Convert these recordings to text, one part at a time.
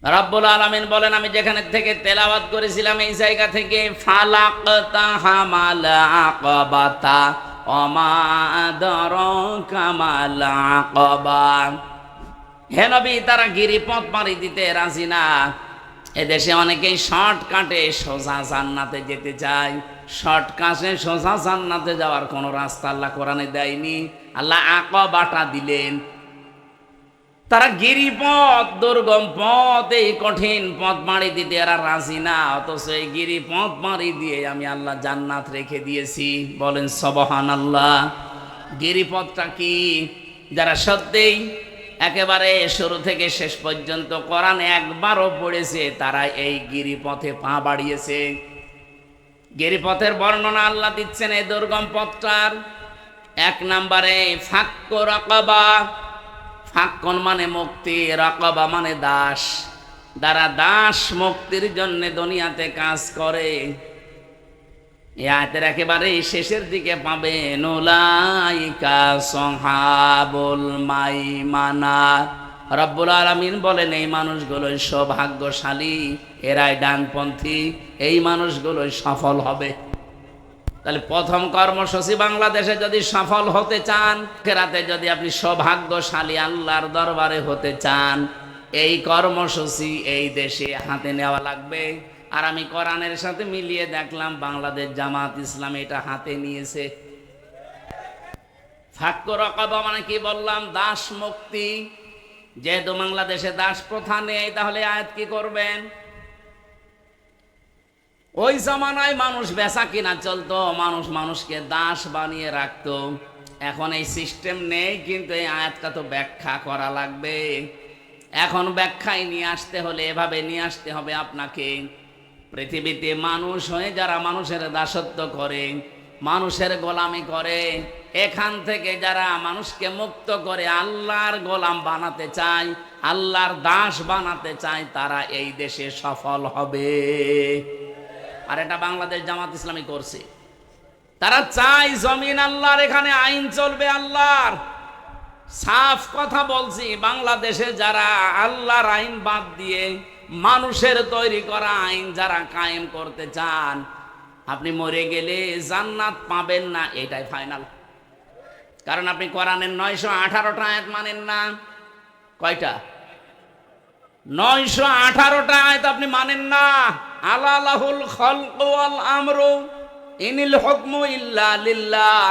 রব্বুল আলামিন বলেন, আমি যেখানে থেকে তেলাওয়াত করেছিলাম এই জায়গা থেকে, ফালাকতাহা মাল আকাবাতা ওমা আদরাকা মাল আকাবা। হে নবী, তারা গিরিপথ পাড়ি দিতে রাজি না। এদেশে অনেকেই শর্টকাটে সোজা জান্নাতে যেতে চায়। শর্টকাটে সোজা জান্নাতে যাওয়ার কোনো রাস্তা আল্লাহ কোরআনে দেয়নি, আল্লাহ আকাবাটা দিলেন। তারা গিরিপথ, দুর্গম পথ, এই কঠিন পথ পাড়ি দিতে এরা রাজি না। অথচ এই গিরিপথ পাড়ি দিয়ে আমি আল্লাহ জান্নাত রেখে দিয়েছি। বলেন সুবহানাল্লাহ। গিরিপথটা কি? যারা সত্যিই একেবারে শুরু থেকে শেষ পর্যন্ত কোরআন একবারও পড়েছে, তারা এই গিরিপথে পা বাড়িয়েছে। গিরিপথের বর্ণনা আল্লাহ দিচ্ছেন এই দুর্গম পথটার। 1 নম্বরে ফাক্ক রাকাবা। ফাক্কন মানে মুক্তি, রাকাবা মানে দাস। যারা দাস মুক্তির জন্য দুনিয়াতে কাজ করে, এই আয়াতের একেবারে শেষের দিকে পাবেন উলাইকা সাহাবুল মাইমানা। রব্বুল আলামিন বলেন, এই মানুষগুলোই সৌভাগ্যশালী, এরাই ডানপন্থী, এই মানুষগুলোই সফল হবে। তাহলে প্রথম কর্মসূচি, বাংলাদেশে যদি সফল হতে চান, খেরাতে যদি আপনি সৌভাগ্যশালী আল্লাহর দরবারে হতে চান, এই কর্মসূচি এই দেশে হাতে নেওয়া লাগবে। আর আমি কোরআনের সাথে মিলিয়ে দেখলাম বাংলাদেশ জামাত ইসলাম এটা হাতে নিয়েছে। ফাক্কু রাকাবা মানে কি বললাম? দাস মুক্তি। যেহেতু বাংলাদেশে দাস প্রথা নেই, তাহলে আয়াত কি করবেন? ওই জামানায় মানুষ বেচা কিনা চলতো, মানুষ মানুষকে দাস বানিয়ে রাখতো। এখন এই সিস্টেম নেই, কিন্তু এই আয়াতটা তো ব্যাখ্যা করা লাগবে। এখন ব্যাখ্যায় নিয়ে আসতে হলে এভাবে নিয়ে আসতে হবে আপনাকে। পৃথিবীতে মানুষ হয়ে যারা মানুষের দাসত্ব করে, মানুষের গোলামি করে, এখান থেকে যারা মানুষকে মুক্ত করে আল্লাহর গোলাম বানাতে চায়, আল্লাহর দাস বানাতে চায়, তারা এই দেশে সফল হবে। আর এটা বাংলাদেশ জামাত ইসলামী করছে। তারা চায় জমিন আল্লাহর, এখানে আইন চলবে আল্লাহর। সাফ কথা বলছি, বাংলাদেশে যারা আল্লাহর আইন বাদ দিয়ে মানুষের তৈরি করা আইন যারা কায়েম করতে চান, আপনি মরে গেলে জান্নাত পাবেন না, এটাই ফাইনাল। কারণ আপনি কোরআনের 918টা আয়াত মানেন না। কয়টা? 918টা আয়াত আপনি মানেন না। আলা লাহুল খালকু ওয়াল আমরু ইনিল হুকমু ইল্লা লিল্লাহ।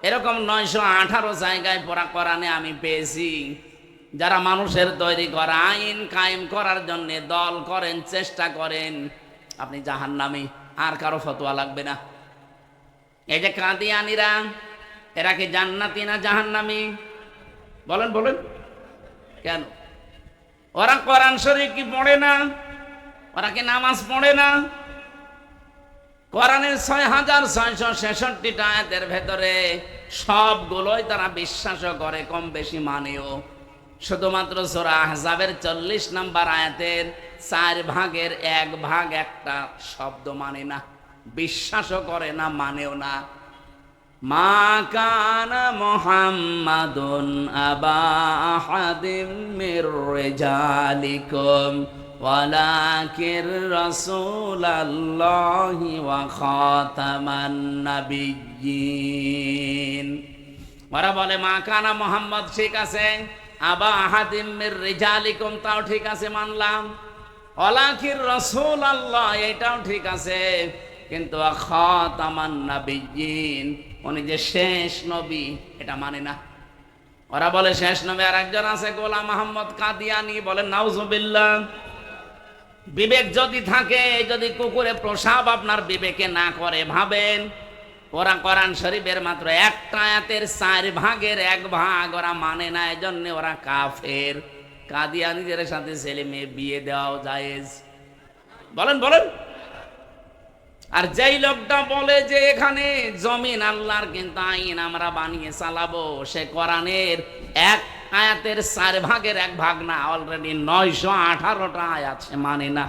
এরকম 918 জায়গায় পড়া কোরআনে আমি পেয়েছি। যারা মানুষের তৈরি করা আইন কায়েম করার জন্য দল করেন, চেষ্টা করেন, আপনি জাহান্নামী, আর কারো ফতোয়া লাগবে না। এই যে কাদিয়ানীরা, এরা কি জান্নাতি না জাহান্নামী? বলেন বলেন। কেন? ওরা কোরআন শরীফ কি পড়ে না? ওরা কি নামাজ পড়ে না? কোরআনের 6666টা আয়াতের ভেতরে সবগুলোই তারা বিশ্বাসও করে, কম বেশি মানেও। শুধুমাত্র সূরা আহজাবের 40 নম্বর আয়াতের 4 ভাগের 1 ভাগ একটা শব্দ মানে না, বিশ্বাসও করে না, মানেও না। মা কানা মুহাম্মাদুন আবা আহাদিম মির রিজালিকুম ওয়ালাকির রাসূলুল্লাহি ওয়া খাতামান নাবিয়্যিন। ওরা বলে মা কানা মুহাম্মদ ঠিক আছে, আবা আহাদিম মির রিজালিকুম তাও ঠিক আছে, মানলাম। ওয়ালাকির রাসূলুল্লাহ এটাও ঠিক আছে, কিন্তু খাতামান নাবিয়্যিন উনি যে শেষ নবী এটা মানে না। ওরা বলে শেষ নবী আর একজন আছে, গোলাম মোহাম্মদ কাদিয়ানী। বলেন নাউজুবিল্লাহ। বিবেক যদি থাকে, যদি কুকুরে প্রসাব আপনার বিবেকে না করে, ভাবেন ওরা কোরআন শরীফের মাত্র একটা আয়াতের 4 ভাগের 1 ভাগ ওরা মানে না, এজন্য ওরা কাফের। কাদিয়ানীদের সাথে ছেলে মেয়ে বিয়ে দেওয়াও জায়েজ। বলেন বলেন। আর যেই লোকটা বলে যে এখানে জমিন আল্লাহর, কিন্তু আইন আমরা বানিয়ে চালাবো, সে কোরআনের 1 আয়াতের 4 ভাগের 1 ভাগ না, অলরেডি 918টা আয়াত সে মানে না।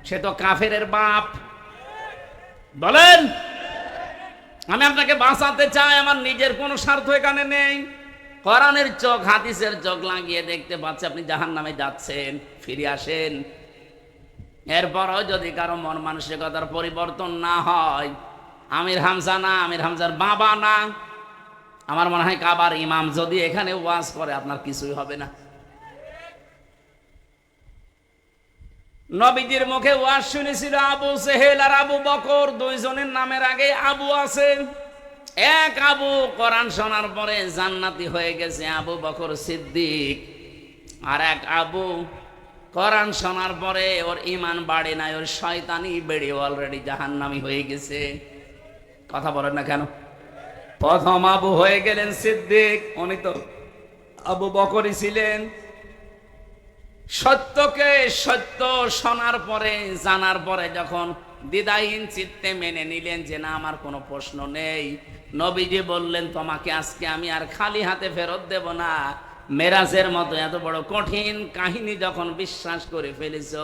সে তো কাফেরের বাপ। বলেন। আমি আপনাকে বাঁচাতে চাই, আমার নিজের কোনো স্বার্থ এখানে নেই। কোরআনের চোখ হাদিসের চোখ লাগিয়ে দেখতে পাচ্ছে আপনি জাহান্নামে যাচ্ছেন, ফিরে আসেন। এরপরও যদি কারো মন মানসিকতার পরিবর্তন না হয়, আমির হামজা না, আমির হামজার বাবা না, আমার মনে হয় কাবার ইমাম যদি এখানে ওয়াজ করে আপনার কিছুই হবে না। নবীজির মুখে ওয়াজ শুনেছিল আবু সেহেল আর আবু বকর, দুইজনের নামের আগে আবু আছে। এক আবু কোরআন শোনার পরে জান্নাতি হয়ে গেছে, আবু বকর সিদ্দিক। আর এক আবু কোরআন শোনার পরে ওর ঈমান বাড়ে নাই, ওর শয়তানি বেড়ে অলরেডি জাহান্নামী হয়ে গেছে। কথা বলেন না কেন? প্রথম আবু হয়ে গেলেন সিদ্দিক, উনি তো আবু বকরই ছিলেন। সত্যকে সত্য শোনার পরে, জানার পরে যখন দ্বিধাহীন চিত্তে মেনে নিলেন যে না আমার কোনো প্রশ্ন নেই, নবীজি বললেন তোমাকে আজকে আমি আর খালি হাতে ফেরত দেব না। মেরাজের মতো এত বড় কঠিন কাহিনী যখন বিশ্বাস করে ফেলেছো,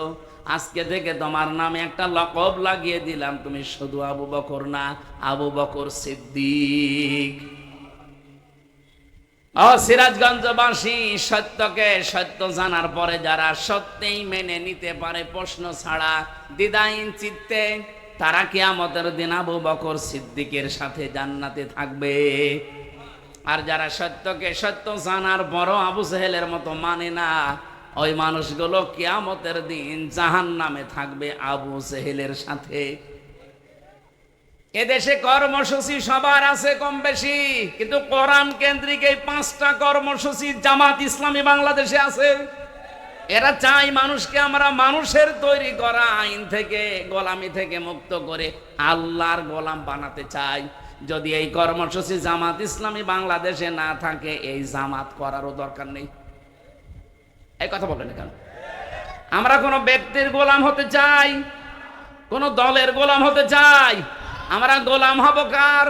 আজকে থেকে তোমার নামে একটা লকব লাগিয়ে দিলাম, তুমি শুধু আবু বকর না, আবু বকর সিদ্দিক। ও সিরাজগঞ্জবাসী, সত্যকে সত্য জানার পরে যারা সত্যিই মেনে নিতে পারে প্রশ্ন ছাড়া দ্বিধাহীন চিত্তে, তারা কিয়ামতের দিন আবু বকর সিদ্দিকের সাথে জান্নাতে থাকবে। আর যারা সত্যকে সত্য জানার পরও আবু সেহেলের মতো মানে না, ওই মানুষগুলো কিয়ামতের দিন জাহান্নামে থাকবে আবু সেহেলের সাথে। এদেশে কর্মসূচি সবার আছে কম বেশি, কিন্তু কোরআন কেন্দ্রিক এই 5টা কর্মসূচি জামাত ইসলামী বাংলাদেশে আছে। এরা চাই মানুষকে আমরা মানুষের তৈরি করা আইন থেকে, গোলামি থেকে মুক্ত করে আল্লাহর গোলাম বানাতে চাই। যদি এই কর্মসূচি জামাত ইসলামী বাংলাদেশে না থাকে, এই জামাত করারও দরকার নেই। এই কথা বলেন কেন? আমরা কোনো ব্যক্তির গোলাম হতে চাই, কোন দলের গোলাম হতে চাই? আমরা গোলাম হব কার?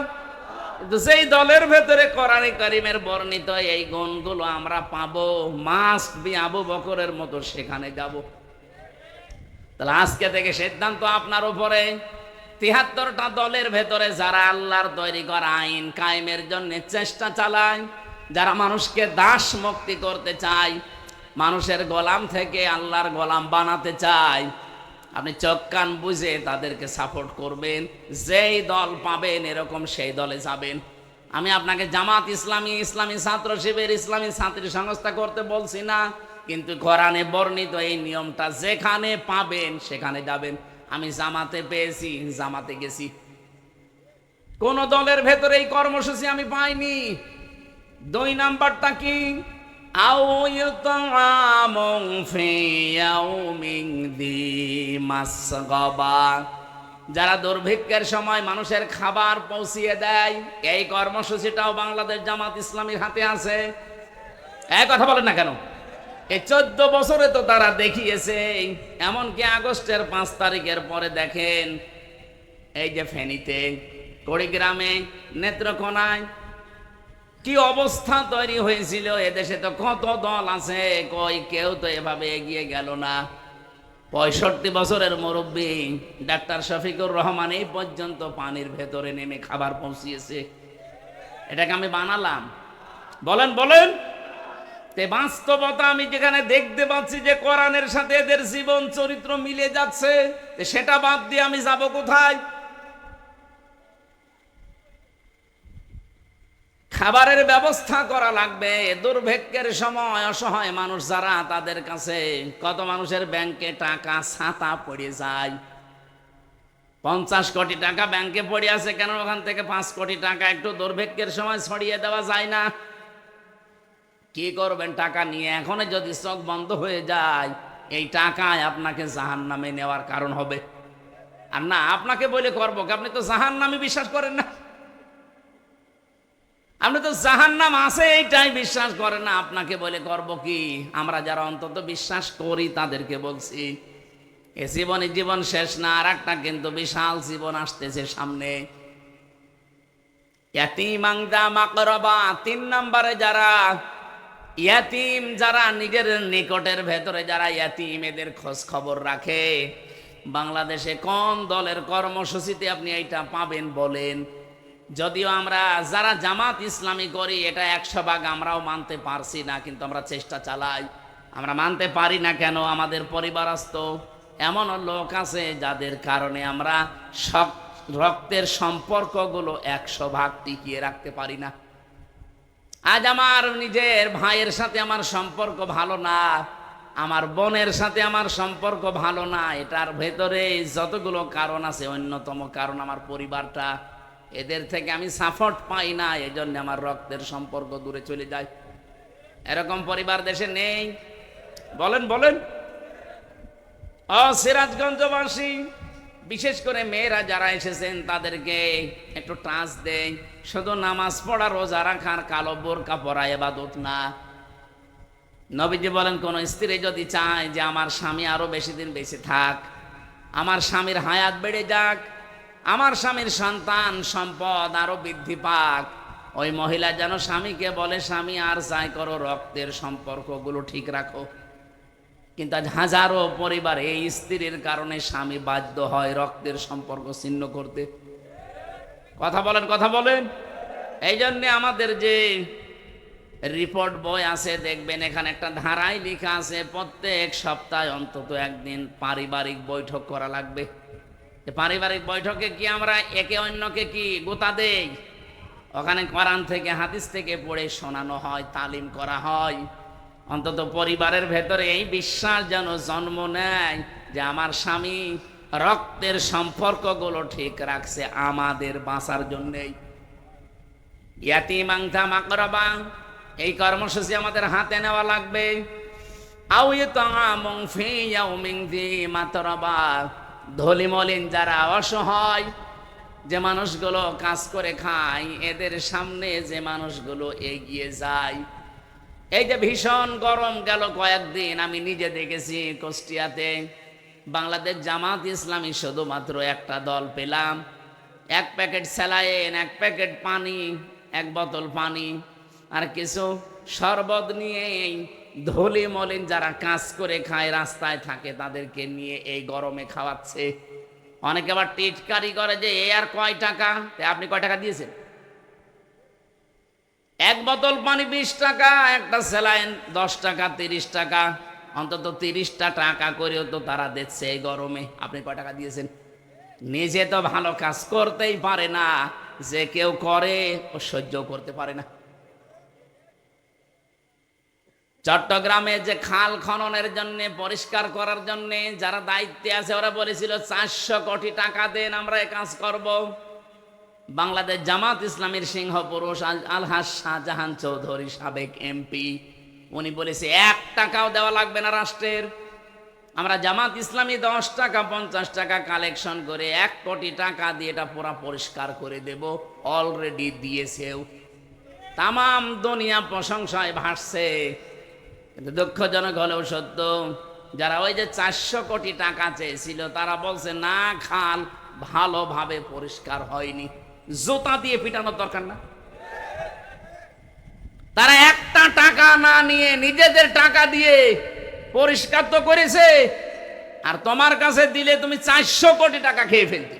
যেই দলের ভেতরে কোরআনে কারিমের বর্ণিত এই গুণগুলো আমরা পাবো, মাস্ট বি আবু বকরের মতো সেখানে যাব। তাহলে আজকে থেকে সিদ্ধান্ত আপনার উপরে। ৭৩টা দলের ভেতরে যারা আল্লাহর তৈরি করা আইন কায়েমের জন্য চেষ্টা চালায়, যারা মানুষকে দাস মুক্তি করতে চায়, মানুষের গোলাম থেকে আল্লাহর গোলাম বানাতে চায়, আপনি চোখ কান বুঝে তাদেরকে সাপোর্ট করবেন। যেই দল পাবেন এরকম সেই দলে যাবেন। আমি আপনাকে জামাত ইসলামী, ইসলামী ছাত্র শিবির, ইসলামী ছাত্রী সংস্থা করতে বলছি না, কিন্তু কোরআনে বর্ণিত এই নিয়মটা যেখানে পাবেন সেখানে যাবেন। আমি জামাতে পেয়েছি, জামাতে গেছি। কোন দলের ভেতরে এই কর্মসূচি আমি পাইনি। 2 নাম্বারটা কি? আও ইউতামুন ফি ইয়াউমিন যী মাসগাবা, যারা দুর্ভিক্ষের সময় মানুষের খাবার পৌঁছিয়ে দেয়, এই কর্মসূচিটাও বাংলাদেশ জামাত ইসলামীর হাতে আছে। এক কথা বলেন না কেন? এই 14 বছরে তো তারা দেখিয়েছে। এমনকি আগস্টের 5 তারিখের পরে দেখেন, এই যে ফেনীতে, কুড়িগ্রামে, নেত্রকোনায় কি অবস্থা তৈরি হয়েছিল। এদেশে তো কত দল আছে, কই কেউ তো এভাবে এগিয়ে গেল না। 65 বছরের মুরব্বী ডাক্তার শফিকুর রহমান এই পর্যন্ত পানির ভেতরে নেমে খাবার পৌঁছিয়েছে। এটাকে আমি বানালাম? বলেন বলেন। তে বাস্তবতা আমি যেখানে দেখতে পাচ্ছি যে কোরআনের সাথে এদের জীবন চরিত্র মিলে যাচ্ছে, সেটা বাদ দিয়ে আমি যাব কোথায়? খাবারের ব্যবস্থা করা লাগবে। দুর্ভিক্ষের সময় অসহায় মানুষ যারা, তাদের কাছে কত মানুষের ব্যাংকে টাকা ছাতা পড়ে যায়। 50 কোটি টাকা ব্যাংকে পড়ে আছে, কেন ওখান থেকে 5 কোটি টাকা একটু দুর্ভিক্ষের সময় ছড়িয়ে দেওয়া যায় না? কি করবেন টাকা নিয়ে? এখন যদি চোখ বন্ধ হয়ে যায়, এই টাকায় আপনাকে জাহান্নামে নেওয়ার কারণ হবে। আর না আপনাকে বলে করবো, আপনি তো জাহান্নামে বিশ্বাস করেন না, আপনি তো জাহান্নাম আছে এইটাই বিশ্বাস করেন না, আপনাকে বলে করব কি? আমরা যারা অন্তত বিশ্বাস করি তাদেরকে বলছি, এ জীবনে জীবন শেষ না, আর একটা কিন্তু বিশাল জীবন আসতেছে সামনে। ইয়াতীমান যা মাকরাবা, 3 নম্বরে যারা ইয়াতিম, যারা নিজের নিকটের ভেতরে যারা ইয়াতিম, এদের খোঁজ খবর রাখে। বাংলাদেশে কোন দলের কর্মসূচিতে আপনি এইটা পাবেন বলেন? যদিও আমরা যারা জামাত ইসলামী করি এটা 100 ভাগ আমরাও মানতে পারছি না, কিন্তু আমরা চেষ্টা চালাই। আমরা মানতে পারি না কেন? আমাদের পরিবারস্থ এমন লোক আছে যাদের কারণে আমরা রক্তের সম্পর্কগুলো 100 ভাগ টিকিয়ে রাখতে পারি না। আজ আমার নিজের ভাইয়ের সাথে আমার সম্পর্ক ভালো না, আমার বোনের সাথে আমার সম্পর্ক ভালো না, এটার ভেতরে যতগুলো কারণ আছে অন্যতম কারণ আমার পরিবারটা। এদের থেকে আমি সাপোর্ট পাই না, এজন্য আমার রক্তের সম্পর্ক দূরে চলে যায়। এরকম পরিবার দেশে নেই? বলেন বলেন। সিরাজগঞ্জবাসী বিশেষ করে মেয়েরা যারা এসেছেন তাদেরকে একটু টাচ দেই। শুধু নামাজ পড়া, রোজা রাখার, কালো বোরকা পরা ইবাদত না। নবীজি বলেন কোন স্ত্রী যদি চায় যে আমার স্বামী আরো বেশি দিন বেঁচে থাক, আমার স্বামীর হায়াত বেড়ে যাক, আমার স্বামীর সন্তান সম্পদ আরো বৃদ্ধি পাক, ওই মহিলা যেন স্বামীকে বলে স্বামী আর যাই করো রক্তের সম্পর্কগুলো ঠিক রাখো। কিন্তু আজ হাজারো পরিবার এই স্ত্রীর কারণে স্বামী বাধ্য হয় রক্তের সম্পর্ক ছিন্ন করতে। কথা বলেন কথা বলেন। এই জন্যে আমাদের যে রিপোর্ট বই আছে দেখবেন এখানে একটা ধারায় লেখা আছে প্রত্যেক সপ্তাহে অন্তত একদিন পারিবারিক বৈঠক করা লাগবে। পারিবারিক বৈঠকে কি আমরা একে অন্যকে কি গোতা দেই? ওখানে কোরআন থেকে হাদিস থেকে পড়ে শোনানো হয়, তালিম করা হয়। অন্তত পরিবারের ভেতরে এই বিশ্বাস যেন জন্ম নেয় যে আমার স্বামী রক্তের সম্পর্কগুলো ঠিক রাখছে আমাদের বাঁচার জন্যেই। ইয়াতিমান যা মাকরাবা, এই কর্মসূচি আমাদের হাতে নেওয়া লাগবে। আও ইতামুন ফি ইয়াউমিন যি মাতরাবা, ধনী মলিন যারা অসহায়, যে মানুষগুলো কাজ করে খায়, এদের সামনে যে মানুষগুলো এগিয়ে যায়। এই যে ভীষণ গরম গেল কয়েকদিন, আমি নিজে দেখেছি কুষ্টিয়াতে বাংলাদেশ জামাত ইসলামী শুধুমাত্র একটা দল পেলাম, 1 প্যাকেট স্যালাইন, 1 প্যাকেট পানি, 1 বোতল পানি আর কিছু শরবত নিয়ে ধুলি মলিন যারা কাজ করে খায়, রাস্তায় থাকে, তাদেরকে নিয়ে এই গরমে খাওয়াচ্ছে। অনেকে আবার টিটকারি করে যে এ আর কয় টাকা, আপনি কয় টাকা দিয়েছেন? 1 বোতল পানি 20 টাকা, একটা স্যালাইন 10 টাকা, 30 টাকা, অন্তত 30টা টাকা করেও তো তারা দিচ্ছে এই গরমে। আপনি কয় টাকা দিয়েছেন? নিজে তো ভালো কাজ করতেই পারে না, যে কেউ করে ও সহ্য করতে পারে না। চট্টগ্রামে যে খাল খননের জন্য, পরিষ্কার করার জন্য যারা দায়িত্বে আছে ওরা বলেছিল 400 কোটি টাকা দেন, আমরা এই কাজ করব। বাংলাদেশ জামাত ইসলামীর সিংহ পুরুষ আলহাজ শাহজাহান চৌধুরী সাবেক এমপি, উনি বলেছে 1 টাকাও দেওয়া লাগবে না রাষ্ট্রের। আমরা জামাত ইসলামী 10 টাকা 50 টাকা কালেকশন করে 1 কোটি টাকা দিয়ে এটা পুরা পরিষ্কার করে দেব। অলরেডি দিয়েছেও। তামাম দুনিয়া প্রশংসায় ভাসছে। কিন্তু দুঃখজনক হলেও সত্য, যারা ওই যে 400 কোটি টাকা চেয়েছিল তারা বলছে না, খাল ভালোভাবে পরিষ্কার হয়নি। জুতা দিয়ে পিটানোর দরকার না। তারা একটা টাকা না নিয়ে নিজেদের টাকা দিয়ে পরিষ্কার তো করেছে, আর তোমার কাছে দিলে তুমি 400 কোটি টাকা খেয়ে ফেলতে।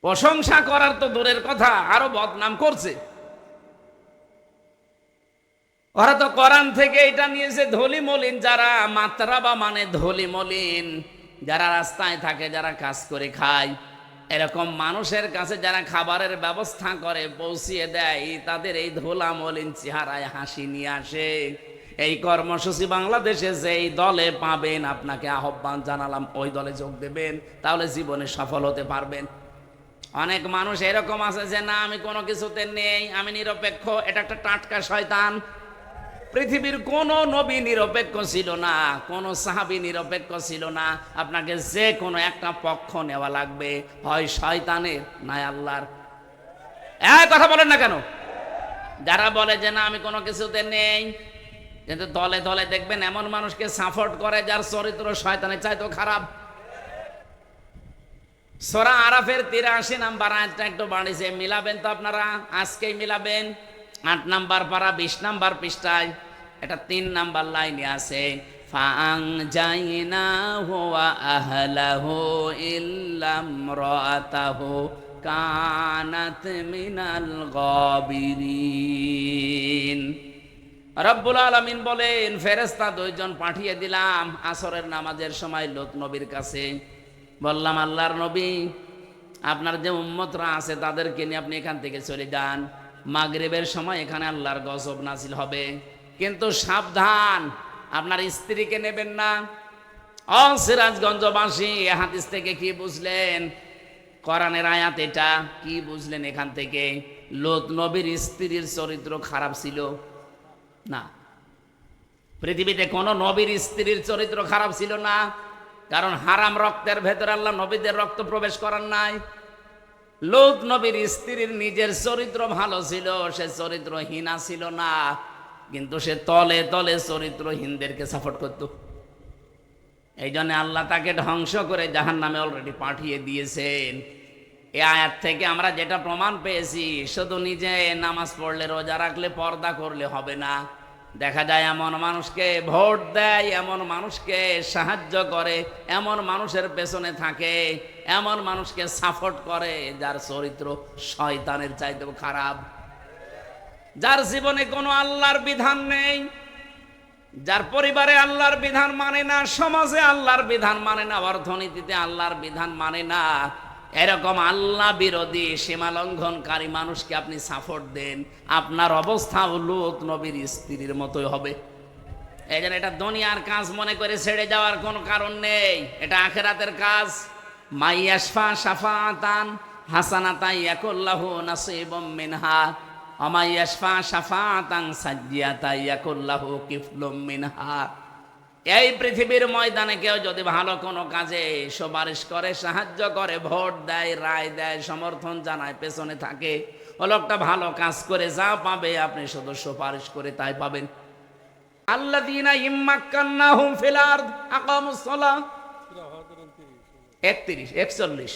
প্রশংসা করার তো দূরের কথা, আরো বদনাম করছে। ওরা তো কোরআন থেকে এটা নিয়েছে। ধলি মলিন যারা, মাতরাবা মানে ধলি মলিন, যারা রাস্তায় থাকে, যারা কাজ করে খায়, এরকম মানুষের কাছে যারা খাবারের ব্যবস্থা করে পৌঁছিয়ে দেয়, তাদের এই ধোলা মলিন চেহারায় হাসি নিয়ে আসে। এই কর্মসূচি বাংলাদেশে যেই দলে পাবেন, আপনাকে আহ্বান জানালাম ওই দলে যোগ দেবেন, তাহলে জীবনে সফল হতে পারবেন। অনেক মানুষ এরকম আছে যে না, আমি কোনো কিছুতে নেই, আমি নিরপেক্ষ। এটা একটা টাটকা শয়তান। পৃথিবীর কোন নবী নিরপেক্ষ ছিল না, কোন সাহাবী নিরপেক্ষ ছিল না। আপনাকে যে কোনো একটা পক্ষ নেওয়া লাগবে, হয় শয়তানের না আল্লাহর। কথা বলেন না কেন? যারা বলে যে না আমি কোনো কিছুতে নেই, কিন্তু দলে দলে দেখবেন এমন মানুষকে সাপোর্ট করে যার চরিত্র শয়তানের চাইতেও খারাপ। সূরা আরাফের 83 নাম্বার আয়াতটা একটু বাড়িছে, মিলাবেন তো আপনারা? আজকেই মিলাবেন। 8 নাম্বার পারা 20 নাম্বার পৃষ্ঠায় এটা 3 নাম্বার লাইনে আছে। فأنجيناه وأهله إلا امرأته كانت من الغابرين। রব্বুল আলামিন বলেন, ফেরেশতা দুইজন পাঠিয়ে দিলাম আসরের নামাজের সময় লূত নবীর কাছে। বললাম, আল্লাহর নবী, আপনার যে উম্মতরা আছে তাদেরকে নিয়ে আপনি এখান থেকে চলে যান। মাগরিবের সময় এখানে আল্লাহর গজব নাজিল হবে, কিন্তু সাবধান, আপনার স্ত্রীকে নেবেন না। ও সিরাজগঞ্জবাসী, এ হাদিস থেকে কি বুঝলেন? কোরআনের আয়াত এটা। কি বুঝলেন এখান থেকে? লূত নবীর স্ত্রীর চরিত্র খারাপ ছিল না। পৃথিবীতে কোন নবীর স্ত্রীর চরিত্র খারাপ ছিল না, কারণ হারাম রক্তের ভেতরে আল্লাহ নবীদের রক্ত প্রবেশ করার নাই। লূত নবীর স্ত্রীর নিজের চরিত্র ভালো ছিল, সে চরিত্রহীনা ছিল না, কিন্তু সে তলে তলে চরিত্রহীনদেরকে সাপোর্ট করত। এই জন্য আল্লাহ তাকে ধ্বংস করে জাহান্নামে অলরেডি পাঠিয়ে দিয়েছেন। এই আয়াত থেকে আমরা যেটা প্রমাণ পেয়েছি, শুধু নিজে নামাজ পড়লে রোজা রাখলে পর্দা করলে হবে না। দেখা যায় এমন মানুষকে ভোট দেয়, এমন মানুষকে সাহায্য করে, এমন মানুষের পেছনে থাকে, এমন মানুষকে সাপোর্ট করে যার চরিত্র শয়তানের চাইতেও খারাপ, যার জীবনে কোনো আল্লাহর বিধান নেই, যার পরিবারে আল্লাহর বিধান মানে না, সমাজে আল্লাহর বিধান মানে না, অর্থনীতিতে আল্লাহর বিধান মানে না। এরকম আল্লাহ বিরোধী সীমা লঙ্ঘনকারী মানুষকে আপনি সাপোর্ট দেন, আপনার অবস্থা লূত নবীর স্ত্রীর মতোই হবে। এই জন্য এটা দুনিয়ার কাজ মনে করে ছেড়ে যাওয়ার কোনো কারণ নেই, এটা আখিরাতের কাজ। মাইয়াশফা শাফাআতান হাসানাতান ইয়াকুল্লাহু নাসীবুম মিনহা আমাইয়াশফা শাফাআতান সাজ্জিয়াতান ইয়াকুল্লাহু কিফলুম মিনহা। এই পৃথিবীর ময়দানে কেউ যদি ভালো কোনো কাজে সুপারিশ করে, সাহায্য করে, ভোট দেয়, রায় দেয়, সমর্থন জানায়, পেছনে থাকে, ও লোকটা ভালো কাজ করে যা পাবে আপনি শুধু সুপারিশ করে তাই পাবেন। আল্লাযীনা ইম্মাক্কান্নাহুম ফিল আরদ আকামুস সালাহ 41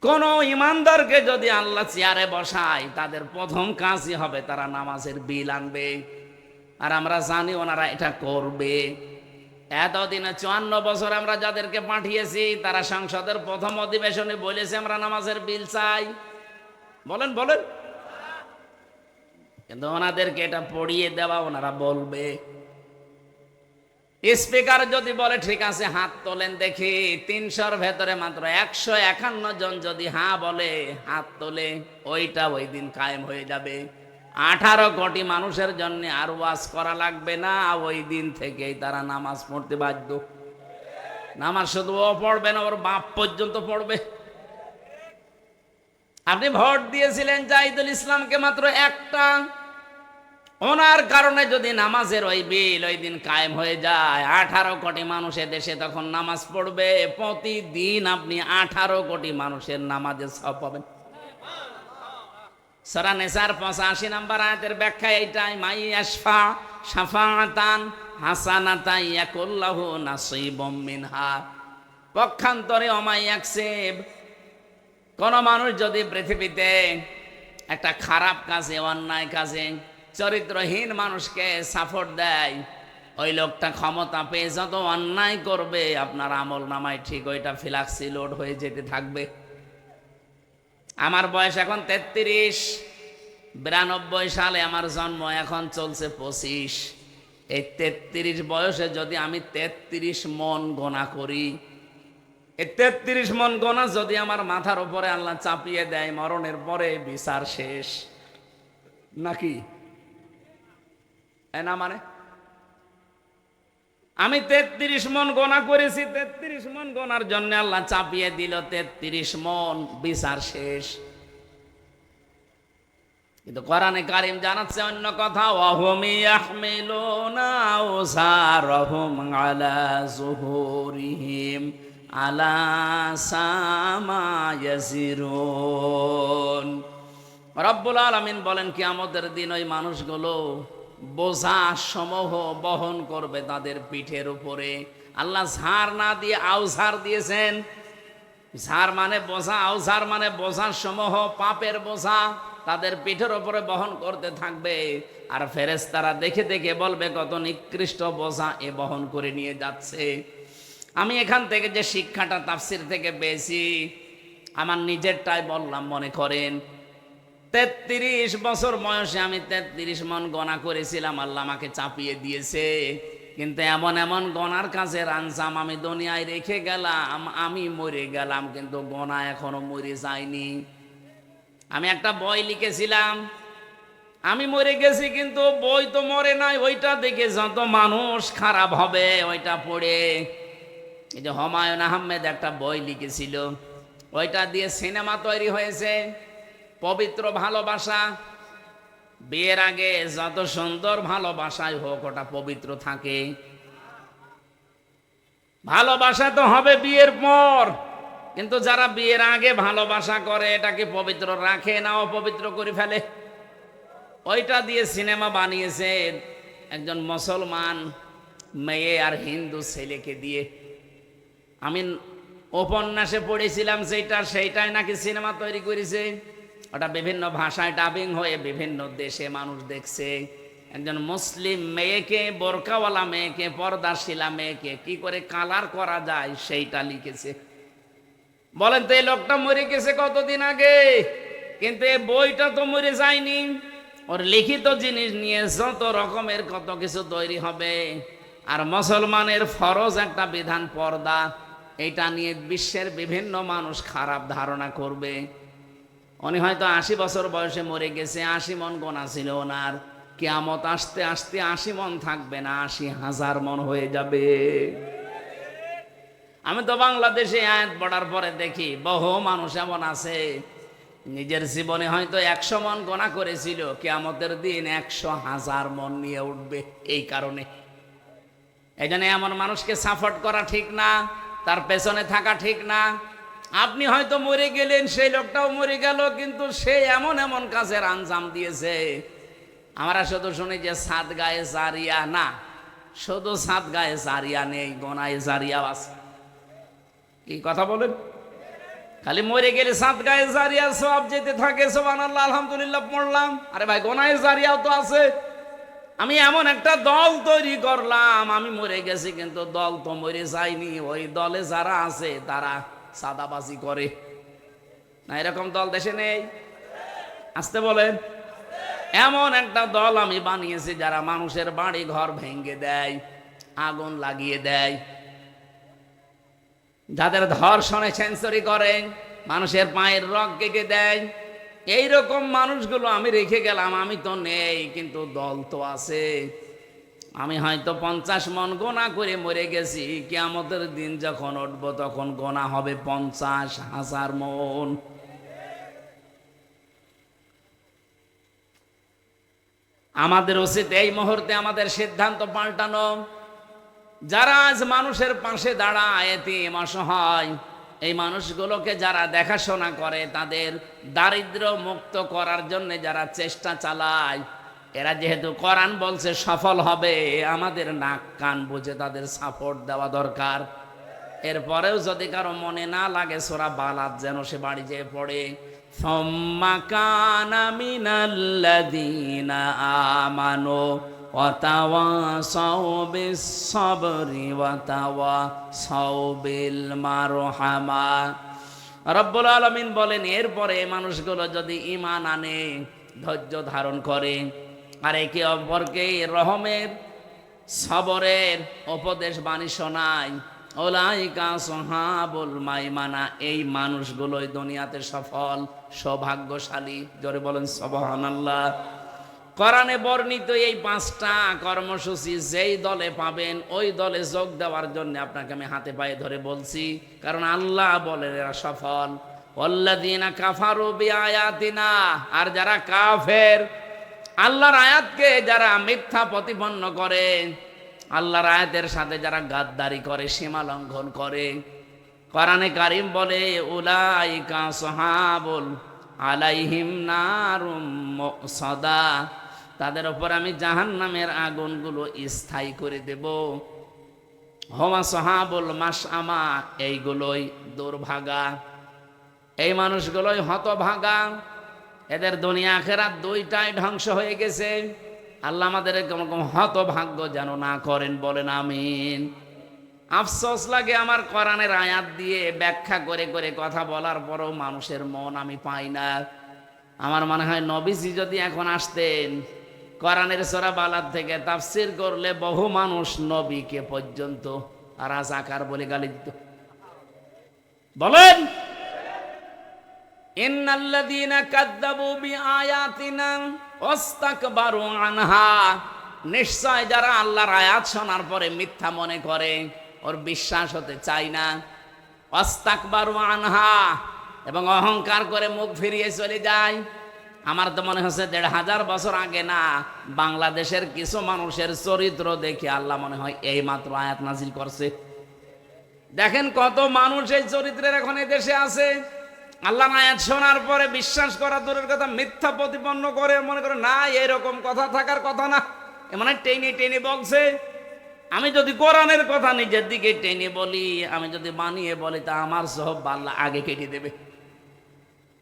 কোন ইমানদারকে যদি আল্লাহ চেয়ারে বসায়, তাদের প্রথম কাজই হবে তারা নামাজের বিল আনবে। আর আমরা জানি ওনারা এটা করবে। এতদিনে 54 বছর আমরা যাদেরকে পাঠিয়েছি, তারা সংসদের প্রথম অধিবেশনে বলেছে আমরা নামাজের বিল চাই। বলেন বলেন, কিন্তু ওনাদেরকে এটা পড়িয়ে দেওয়া ওনারা বলবে। স্পিকার যদি বলে ঠিক আছে হাত তোলেন দেখি, 300-র ভেতরে মাত্র 151 জন যদি হ্যাঁ বলে, হাত তোলে, ওইটা ওই দিন কায়েম হয়ে যাবে। 18 কোটি মানুষের জন্য আর ওয়াজ করা লাগবে না, ওই দিন থেকেই তারা নামাজ পড়তে বাধ্য। নামাজ শুধু ও পড়বে না, ওর বাপ পর্যন্ত পড়বে। আপনি ভোট দিয়েছিলেন জাহিদুল ইসলামকে মাত্র একটা, ওনার কারণে যদি নামাজের ওই বিল ওই দিন কায়েম হয়ে যায়, 18 কোটি মানুষের দেশে তখন নামাজ পড়বে। প্রতিদিন আপনি 18 কোটি মানুষের নামাজের সওয়াব পাবেন। সূরা নিসার 85 নম্বর আয়াতের ব্যাখ্যা এইটাই, মাইয়াশফা শাফাআতান হাসানাতান ইয়াকুল্লাহু নাসীবুম মিনহা। পক্ষান্তরে অমাইয়াকসিব, কোন মানুষ যদি পৃথিবীতে একটা খারাপ কাজে, অন্যায় কাজে, চরিত্রহীন মানুষকে সাপোর্ট দেয়, ওই লোকটা ক্ষমতা পেয়ে যত অন্যায় করবে আপনার আমল নামায় ঠিক ওইটা ফ্লাক্সি লোড হয়ে যেতে থাকবে। আমার বয়স এখন 33, 92 সালে আমার জন্ম, এখন চলছে 25। এই 33 বয়সে যদি আমি 33 মন গোনা করি, এই 33 মন গোনা যদি আমার মাথার উপরে আল্লাহ চাপিয়ে দেয়, মরণের পরে বিচার শেষ নাকি? না, মানে আমি 33 মন গোনা করেছি, 33 মন গোনার জন্য আল্লাহ চাপিয়ে দিল 33 মন, বিচার শেষ। কিন্তু কোরআনে কারীম জানাচ্ছে অন্য কথা, ওয়াহুম ইয়াহমিলুনা আওযারহুম আলা যুহুরিহিম আলা সামা ইয়াজিরুন। রব্বুল আলামিন বলেন, কিয়ামতের দিন ওই মানুষগুলো বোঝা সমূহ বহন করবে তাদের পিঠের উপরে। আল্লাহ ঝাড় না দিয়ে আওঝার দিয়েছেন। ঝাড় মানে বোঝা, আওঝার মানে বোঝা সমূহ, পাপের বোঝা। তাদের পিঠের ওপরে বহন করতে থাকবে, আর ফেরেশতারা দেখে দেখে বলবে কত নিকৃষ্ট বোঝা এ বহন করে নিয়ে যাচ্ছে। আমি এখান থেকে যে শিক্ষাটা তাফসির থেকে পেয়েছি, আমার নিজেরটাই বললাম। মনে করেন 33 বছর বয়সে আমি 33 মন গণা করেছিলাম, আল্লাহ আমাকে চাপিয়ে দিয়েছে। কিন্তু এমন এমন গনার কাছে আনসাম আমি দুনিয়ায় রেখে গেলাম, আমি মরে গেলাম কিন্তু গনা এখনো মরে যায়নি। আমি একটা বই লিখেছিলাম, আমি মরে গেছি কিন্তু বই তো মরে নাই। ওইটা দেখে যত মানুষ খারাপ হবে ওইটা পড়ে। এই যে হুমায়ুন আহমেদ একটা বই লিখেছিল, ওইটা দিয়ে সিনেমা তৈরি হয়েছে, পবিত্র ভালোবাসা। বিয়ের আগে যত সুন্দর ভালোবাসাই হোক ওটা পবিত্র থাকে, ভালোবাসা তো হবে বিয়ের পর। কিন্তু যারা বিয়ের আগে ভালোবাসা করে এটাকে পবিত্র রাখে না, অপবিত্র করে ফেলে। ওইটা দিয়ে সিনেমা বানিয়েছে একজন মুসলমান মেয়ে আর হিন্দু ছেলেকে দিয়ে। আমি উপন্যাসে পড়েছিলাম সেইটাই নাকি সিনেমা তৈরি করেছে। ওটা বিভিন্ন ভাষায় ডাবিং হয়ে বিভিন্ন দেশে মানুষ দেখছে। একজন মুসলিম মেয়েকে, বোরকাওয়ালা মেয়েকে, পর্দাশীলা মেয়েকে কি করে কালার করা যায় সেইটা লিখেছে। বলেন তো এই লোকটা মরে গেছে কতদিন আগে, কিন্তু এই বইটা তো মরে যায়নি। ওর লিখিত জিনিস নিয়ে যত রকমের কত কিছু তৈরি হবে। আর মুসলমানের ফরজ একটা বিধান পর্দা, এইটা নিয়ে বিশ্বের বিভিন্ন মানুষ খারাপ ধারণা করবে। উনি হয়তো 80 বছর বয়সে মরে গেছে, 80 মন গোনা ছিল ওনার। কিয়ামত আসতে আসতে 80 মন থাকবে না, 80,000 মন হয়ে যাবে। আমি তো বাংলাদেশে আয়াত পড়ার পরে দেখি বহু মানুষ এমন আছে নিজের জীবনে হয়তো 100 মন গোনা করেছিল, কিয়ামতের দিন 100,000 মন নিয়ে উঠবে। এই কারণে এই জন্য এমন মানুষকে সাপোর্ট করা ঠিক না, তার পেছনে থাকা ঠিক না। আপনি হয়তো মরে গেলেন, সেই লোকটাও মরে গেল, কিন্তু সে এমন এমন কাজের আঞ্জাম দিয়েছে। আমরা শুধু শুনি যে সাত গায়ে জারিয়া, না, শুধু সাত গায়ে জারিয়া নেই, গোনায় জারিয়া আছে। কি কথা বলেন? খালি মরে গেলে সাত গায়ে জারিয়া সব যেতে থাকে, সুবহানাল্লাহ আলহামদুলিল্লাহ পড়লাম। আরে ভাই, গোনায় জারিয়াও তো আছে। আমি এমন একটা দল তৈরি করলাম, আমি মরে গেছি কিন্তু দল তো মরে যায়নি। ওই দলে যারা আছে তারা সাদাবাজি করে না, এরকম দল দেশে নেই? আসতে বলেন। এমন একটা দল আমি বানিয়েছি যারা মানুষের বাড়ি ঘর ভেঙে দেয়, আগুন লাগিয়ে দেয়, যাদের ধর্ষণে সেঞ্চুরি করে, মানুষের পায়ের রগ কেটে দেয়। এইরকম মানুষগুলো আমি রেখে গেলাম। আমি তো নেই কিন্তু দল তো আছে। আমি হয়তো 50 মন গোনা করে মরে গেছি, কিয়ামতের দিন যখন উঠব তখন গোনা হবে 50,000 মন। আমাদের উচিত এই মুহূর্তে আমাদের সিদ্ধান্ত পাল্টানো। যারা আজ মানুষের পাশে দাঁড়ায়, এতিম অসহায়, এই মানুষগুলোকে যারা দেখাশোনা করে, তাদের দারিদ্র মুক্ত করার জন্য যারা চেষ্টা চালায়, এরা যেহেতু কোরআন বলছে সফল হবে, আমাদের নাক কান বুঝে তাদের সাপোর্ট দেওয়া দরকার। এরপরেও যদি কারো মনে না লাগে, সূরা বালাদ যেন সে বাড়ি যেয়ে পড়ে, সুম্মা কানা মিনাল্লাযীনা আমানু ওয়া তাওয়াসাউ বিস-সাবরি ওয়া তাওয়াসাউ বিল মারহামা। রব্বুল আলামিন বলেন, এরপরে মানুষগুলো যদি ঈমান আনে, ধৈর্য ধারণ করে, আর একে অপরকে রহমের, সবরের উপদেশ বাণী শোনায়, উলাইকা আসহাবুল মাইমানা, এই মানুষগুলোই দুনিয়াতে সফল, সৌভাগ্যশালী। জোরে বলেন সুবহানাল্লাহ। কোরআনে বর্ণিত এই 5টা কর্মসূচি যেই দলে পাবেন, ওই দলে যোগ দেওয়ার জন্য আপনাকে আমি হাতে পায়ে ধরে বলছি, কারণ আল্লাহ বলেন এরা সফল। ওয়াল্লাযীনা কাফারু বিআয়াতিনা, আর যারা কাফের, আল্লাহর আয়াতকে যারা মিথ্যা প্রতিপন্ন করে, আল্লাহর আয়াতের সাথে যারা গাদ্দারি করে, সীমা লঙ্ঘন করে, কোরআনে কারীম বলে উলাইকা আসহাবুল আলাইহিম নারুম মুসাদা, তাদের উপর আমি জাহান্নামের আগুনগুলো স্থায়ী করে দেব। হুমা আসহাবুল মাশআমা, এইগুলোই দুর্ভাগা, এই মানুষগুলোই হতভাগা। এদের দুনিয়া আখিরাত দুইটাই ধ্বংস হয়ে গেছে। আল্লাহ আমাদের এরকম হতভাগ্য যেন না করেন, বলেন আমিন। আফসোস লাগে আমার কোরআনের আয়াত দিয়ে ব্যাখ্যা করে করে কথা বলার পরও মানুষের মন আমি পাই না। আমার মনে হয় নবীজি যদি এখন আসতেন, কোরআনের সূরা বালাদ থেকে তাফসীর করলে বহু মানুষ নবীকে পর্যন্ত রাজাকার বলে গালি দিত। বলেন, ইন্নাল্লাযীনা কাযযাবু বিআয়াতিনা ওয়াস্তাকবারু আনহা, নিশ্চয় যারা আল্লাহর আয়াত শোনার পরে মিথ্যা মনে করে, ওর বিশ্বাস হতে চায় না, ওয়াস্তাকবারু আনহা, এবং অহংকার করে মুখ ফিরিয়ে চলে যায়। আমার তো মনে হচ্ছে ১৫০০ বছর আগে না, বাংলাদেশের কিছু মানুষের চরিত্র দেখে আল্লাহ মনে হয় এই মাত্র আয়াত নাজিল করছে। দেখেন কত মানুষ এই চরিত্রের এখন এই দেশে আছে। আল্লাহর আয়াত শোনার পরে বিশ্বাস করা দূরের কথা, মিথ্যা প্রতিপন্ন করে, মনে করে না এরকম কথা থাকার কথা না, মানে টেনে টেনে বলছে। আমি যদি কোরআনের কথা নিজের দিকে টেনে বলি, আমি যদি বানিয়ে বলি, তা আমার সব আল্লাহ আগে কেটে দেবে।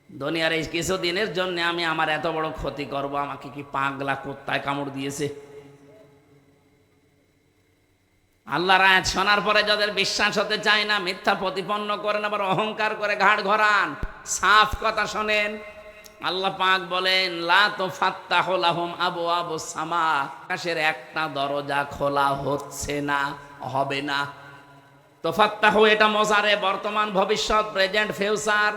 দুনিয়ার এই কিছুদিনের জন্য আমি আমার এত বড় ক্ষতি করব, আমাকে কি পাগলা কুত্তায় কামড় দিয়েছে? আল্লাহর আয়াত শোনার পরে যাদের বিশ্বাস হতে চায় না, মিথ্যা প্রতিপন্ন করেন, আবার অহংকার করে ঘাড় ঘরান। সাফ কথা শোনেন, আল্লাহ পাক বলেন, লা তুফাত্তাহু লাহুম আবওয়াবুস সামা, আকাশের একটা দরজা খোলা হচ্ছে না, হবে না। তুফাত্তাহু এটা মোজারে, বর্তমান, ভবিষ্যৎ, প্রেজেন্ট, ফিউচার,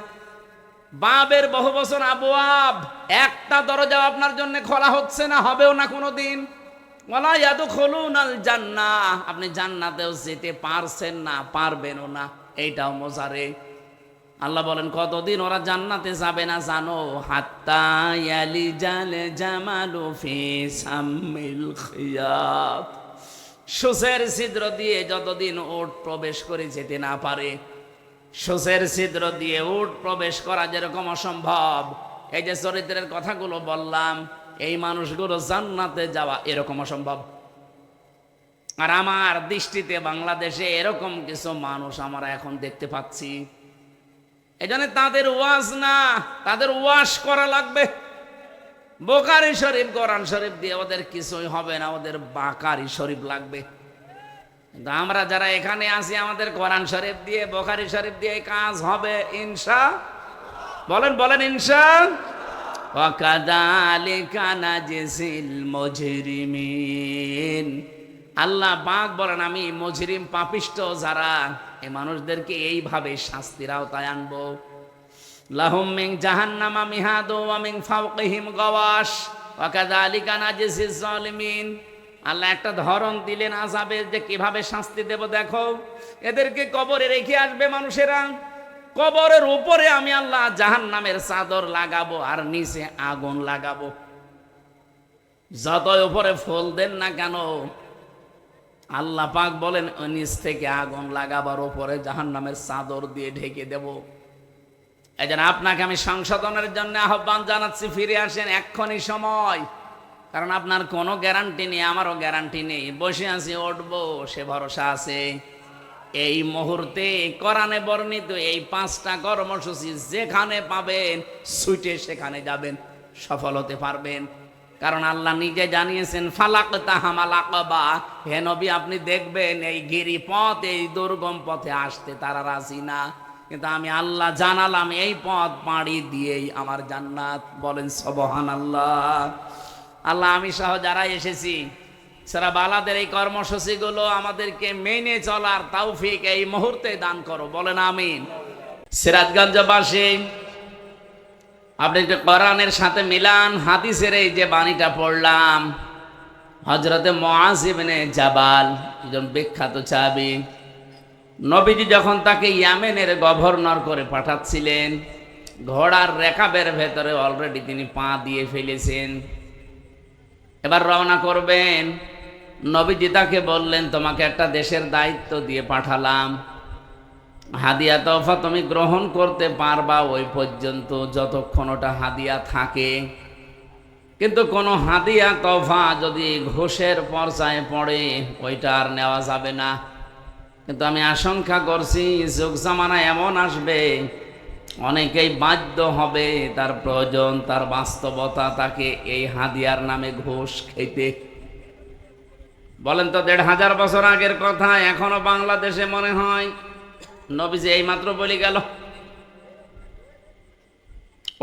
বাবের বহু বছর, আবওয়াব, একটা দরজা আপনার জন্য খোলা হচ্ছে না, হবেও না কোনোদিন। ওয়ালা ইয়াদখুলুনাল জান্নাহ, আপনি জান্নাতেও যেতে পারছেন না, পারবেনও না, এইটাও মোজারে। আল্লাহ বলেন কতদিন ওরা জান্নাতে যাবে না জানো? হাত্তা ইয়ালিজাল জামালু ফি সাম্মিল খিয়াত, সূচের ছিদ্র দিয়ে যতদিন উট প্রবেশ করে যেতে না পারে। সূচের ছিদ্র দিয়ে উট প্রবেশ করা যেরকম অসম্ভব, এই যে চরিত্রের কথাগুলো বললাম, এই মানুষগুলো জান্নাতে যাওয়া এরকম অসম্ভব। আর আমার দৃষ্টিতে বাংলাদেশে এরকম কিছু মানুষ আমরা এখন দেখতে পাচ্ছি। এজন্য তাদের ওয়াজ না, তাদের ওয়াশ করা লাগবে। বুখারী শরীফ, কোরআন শরীফ দিয়ে ওদের কিছুই হবে না, ওদের বাকারি শরীফ লাগবে। কিন্তু আমরা যারা এখানে আছি, আমাদের কোরআন শরীফ দিয়ে, বুখারী শরীফ দিয়ে কাজ হবে ইনশা। বলেন বলেন ইনশা। ওয়াকাযালিকা নাজজিল মুজরিমিন, আল্লাহ পাক বলেন আমি মুজরিম, পাপিষ্ট যারা, এই মানুষদেরকে এইভাবে শাস্তির আওতায় আনবো। লাহুম মিন জাহান্নামা মিহাদু ওয়া মিন ফাওকিহিম গাওয়াশ ওয়াকাযালিকা নাজজিজ জালিমিন। আল্লাহ একটা ধরন দিলেন আযাবের, যে কিভাবে শাস্তি দেব দেখো। এদেরকে কবরে রেখে আসবে মানুষেরা, কবরের উপরে আমি আল্লাহ জাহান্নামের চাদর লাগাবো আর নিচে আগুন লাগাবো। যতই উপরে ফুল দেন না কেন, আল্লাহ পাক বলেন নিচ থেকে আগুন লাগাবার উপরে জাহান্নামের চাদর দিয়ে ঢেকে দেব। এই জন্য আপনাকে আমি সংশোধনের জন্য আহ্বান জানাচ্ছি, ফিরে আসেন এক্ষুনি সময়। কারণ আপনার কোনো গ্যারান্টি নেই, আমারও গ্যারান্টি নেই। বসে আছি, উঠবো সে ভরসা আছে। এই মুহূর্তে কোরআনে বর্ণিত এই 5টা কর্মসূচি যেখানে পাবেন, ছুটে সেখানে যাবেন, সফল হতে পারবেন। কারণ আল্লাহ নিজে জানিয়েছেন, ফালাকতাহামাল আকাবা, হে নবী আপনি দেখবেন এই গিরিপথ, এই দুর্গম পথে আসতে তারা রাজি না, কিন্তু আমি আল্লাহ জানালাম এই পথ পাড়ি দিয়েই আমার জান্নাত। বলেন সুবহানাল্লাহ। আল্লাহ আমি সহ যারা এসেছি, সূরা বালাদের এই কর্মসূচিগুলো আমাদেরকে মেনে চলার তৌফিক এই মুহূর্তে দান করো। বলেন আমিন। সিরাজগঞ্জবাসী, আপনি একটু কোরআনের সাথে মিলান হাদিসের এই যে বাণীটা পড়লাম। হযরতে মুআয ইবনে জাবাল, একজন বিখ্যাত সাহাবী, নবীজি যখন তাকে ইয়ামেনের গভর্নর করে পাঠাচ্ছিলেন, ঘোড়ার রেকাবের ভেতরে অলরেডি তিনি পা দিয়ে ফেলেছেন। এবার রওনা করবেন। নবীজি তাকে বললেন, তোমাকে একটা দেশের দায়িত্ব দিয়ে পাঠালাম, হাদিয়া তোফা তুমি গ্রহণ করতে পারবা ওই পর্যন্ত যতক্ষণ ওটা হাদিয়া থাকে। কিন্তু কোনো হাদিয়া তোফা যদি ঘুষের পর্যায়ে পড়ে, ওইটা আর নেওয়া যাবে না। কিন্তু আমি আশঙ্কা করছি যুগ জামানা এমন আসবে, অনেকেই বাধ্য হবে, তার প্রয়োজন, তার বাস্তবতা তাকে এই হাদিয়ার নামে ঘুষ খেতে। বলেন তো ১৫০০ বছর আগের কথা এখনো বাংলাদেশে মনে হয় নবীজি এইমাত্র বলে গেল।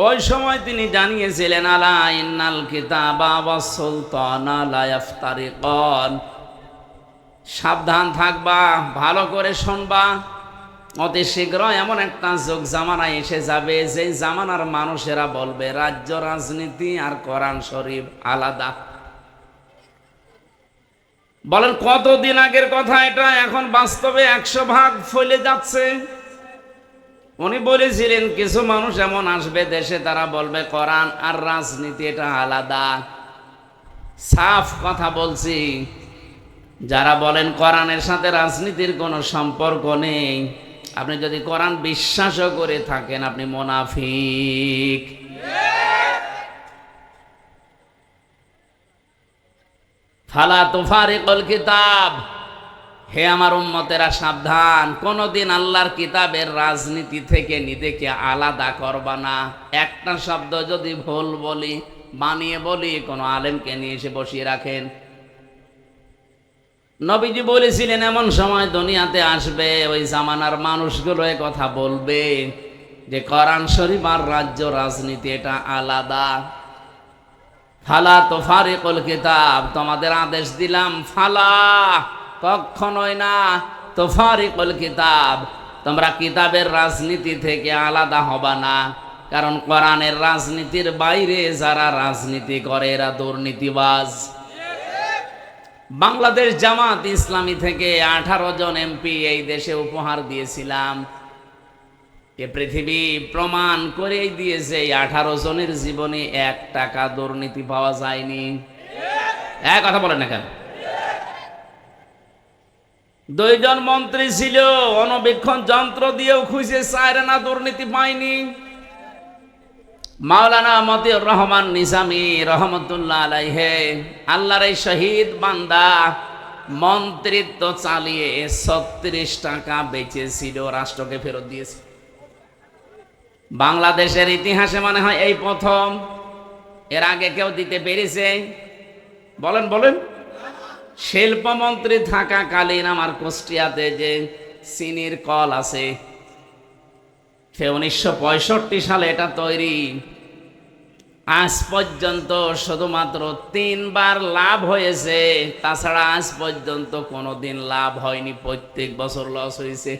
ওই সময় তিনি জানিয়েছিলেন, আলা ইন্নাল কিতাবা ওয়াস সুলতানা লা ইফতারিকান, সাবধান থাকবা, ভালো করে শুনবা, অতি শীঘ্র এমন একটা যুগ জামানা এসে যাবে যে জামানার মানুষেরা বলবে রাজ্য রাজনীতি আর কোরআন শরীফ আলাদা। বলেন কতদিন আগের কথা এটা, এখন বাস্তবে ১০০ ভাগ ফলে যাচ্ছে। উনি বলেছিলেন কিছু মানুষ এমন আসবে দেশে, তারা বলবে কোরআন আর রাজনীতি এটা আলাদা। সাফ কথা বলছি, যারা বলেন কোরআনের সাথে রাজনীতির কোনো সম্পর্ক নেই, আপনি যদি কোরআন বিশ্বাসও করে থাকেন আপনি মুনাফিক। ফালা তুফারিকুল কিতাব, হে আমার উম্মতেরা সাবধান, কোনদিন আল্লাহর কিতাবের রাজনীতি থেকে নিজেকে আলাদা করবা না। একটা শব্দ যদি ভুল বলি, বানিয়ে বলি, কোনো আলেমকে নিয়ে এসে বসিয়ে রাখেন। নবীজি বলেছিলেন এমন সময় দুনিয়াতে আসবে, ওই জামানার মানুষগুলো এ কথা বলবে যে কোরআন শরীফ আর রাজ্য রাজনীতি এটা আলাদা। ফালা তুফারিকুল কিতাব, তোমাদের আদেশ দিলাম, ফালা কখনোই না, তুফারিকুল কিতাব, তোমরা কিতাবের রাজনীতি থেকে আলাদা হবা না। কারণ কোরআনের রাজনীতির বাইরে যারা রাজনীতি করে এরা দুর্নীতিবাজ। বাংলাদেশ জামাত ইসলামী থেকে 18 জন এমপি এই দেশে উপহার দিয়েছিলাম। এ পৃথিবী প্রমাণ করেই দিয়েছে 18 জনের জীবনে 1 টাকা দুর্নীতি পাওয়া যায়নি। এক কথা বলেন না কেন? 2 জন মন্ত্রী ছিল, অণুবীক্ষণ যন্ত্র দিয়েও খুঁজে চায় না, দুর্নীতি পায়নি। মাওলানা মতিউর রহমান নিজামী রহমতুল্লাহ আলাইহে, আল্লাহর এই শহীদ বান্দা মন্ত্রিত্ব চালিয়ে 36 টাকা বেঁচেছিল, রাষ্ট্রকে ফেরত দিয়েছে। বাংলাদেশের ইতিহাসে মনে হয় এই প্রথম। এর আগে কেউ দিতে পেরেছে? বলেন বলেন। শিল্পমন্ত্রী থাকাকালীন আমার কুষ্টিয়াতে যে চিনির কল আছে, সে 1965 সালে এটা তৈরি, আজ পর্যন্ত শুধুমাত্র 3 বার লাভ হয়েছে, তাছাড়া আজ পর্যন্ত কোনোদিন লাভ হয়নি, প্রত্যেক বছর লস হয়েছে।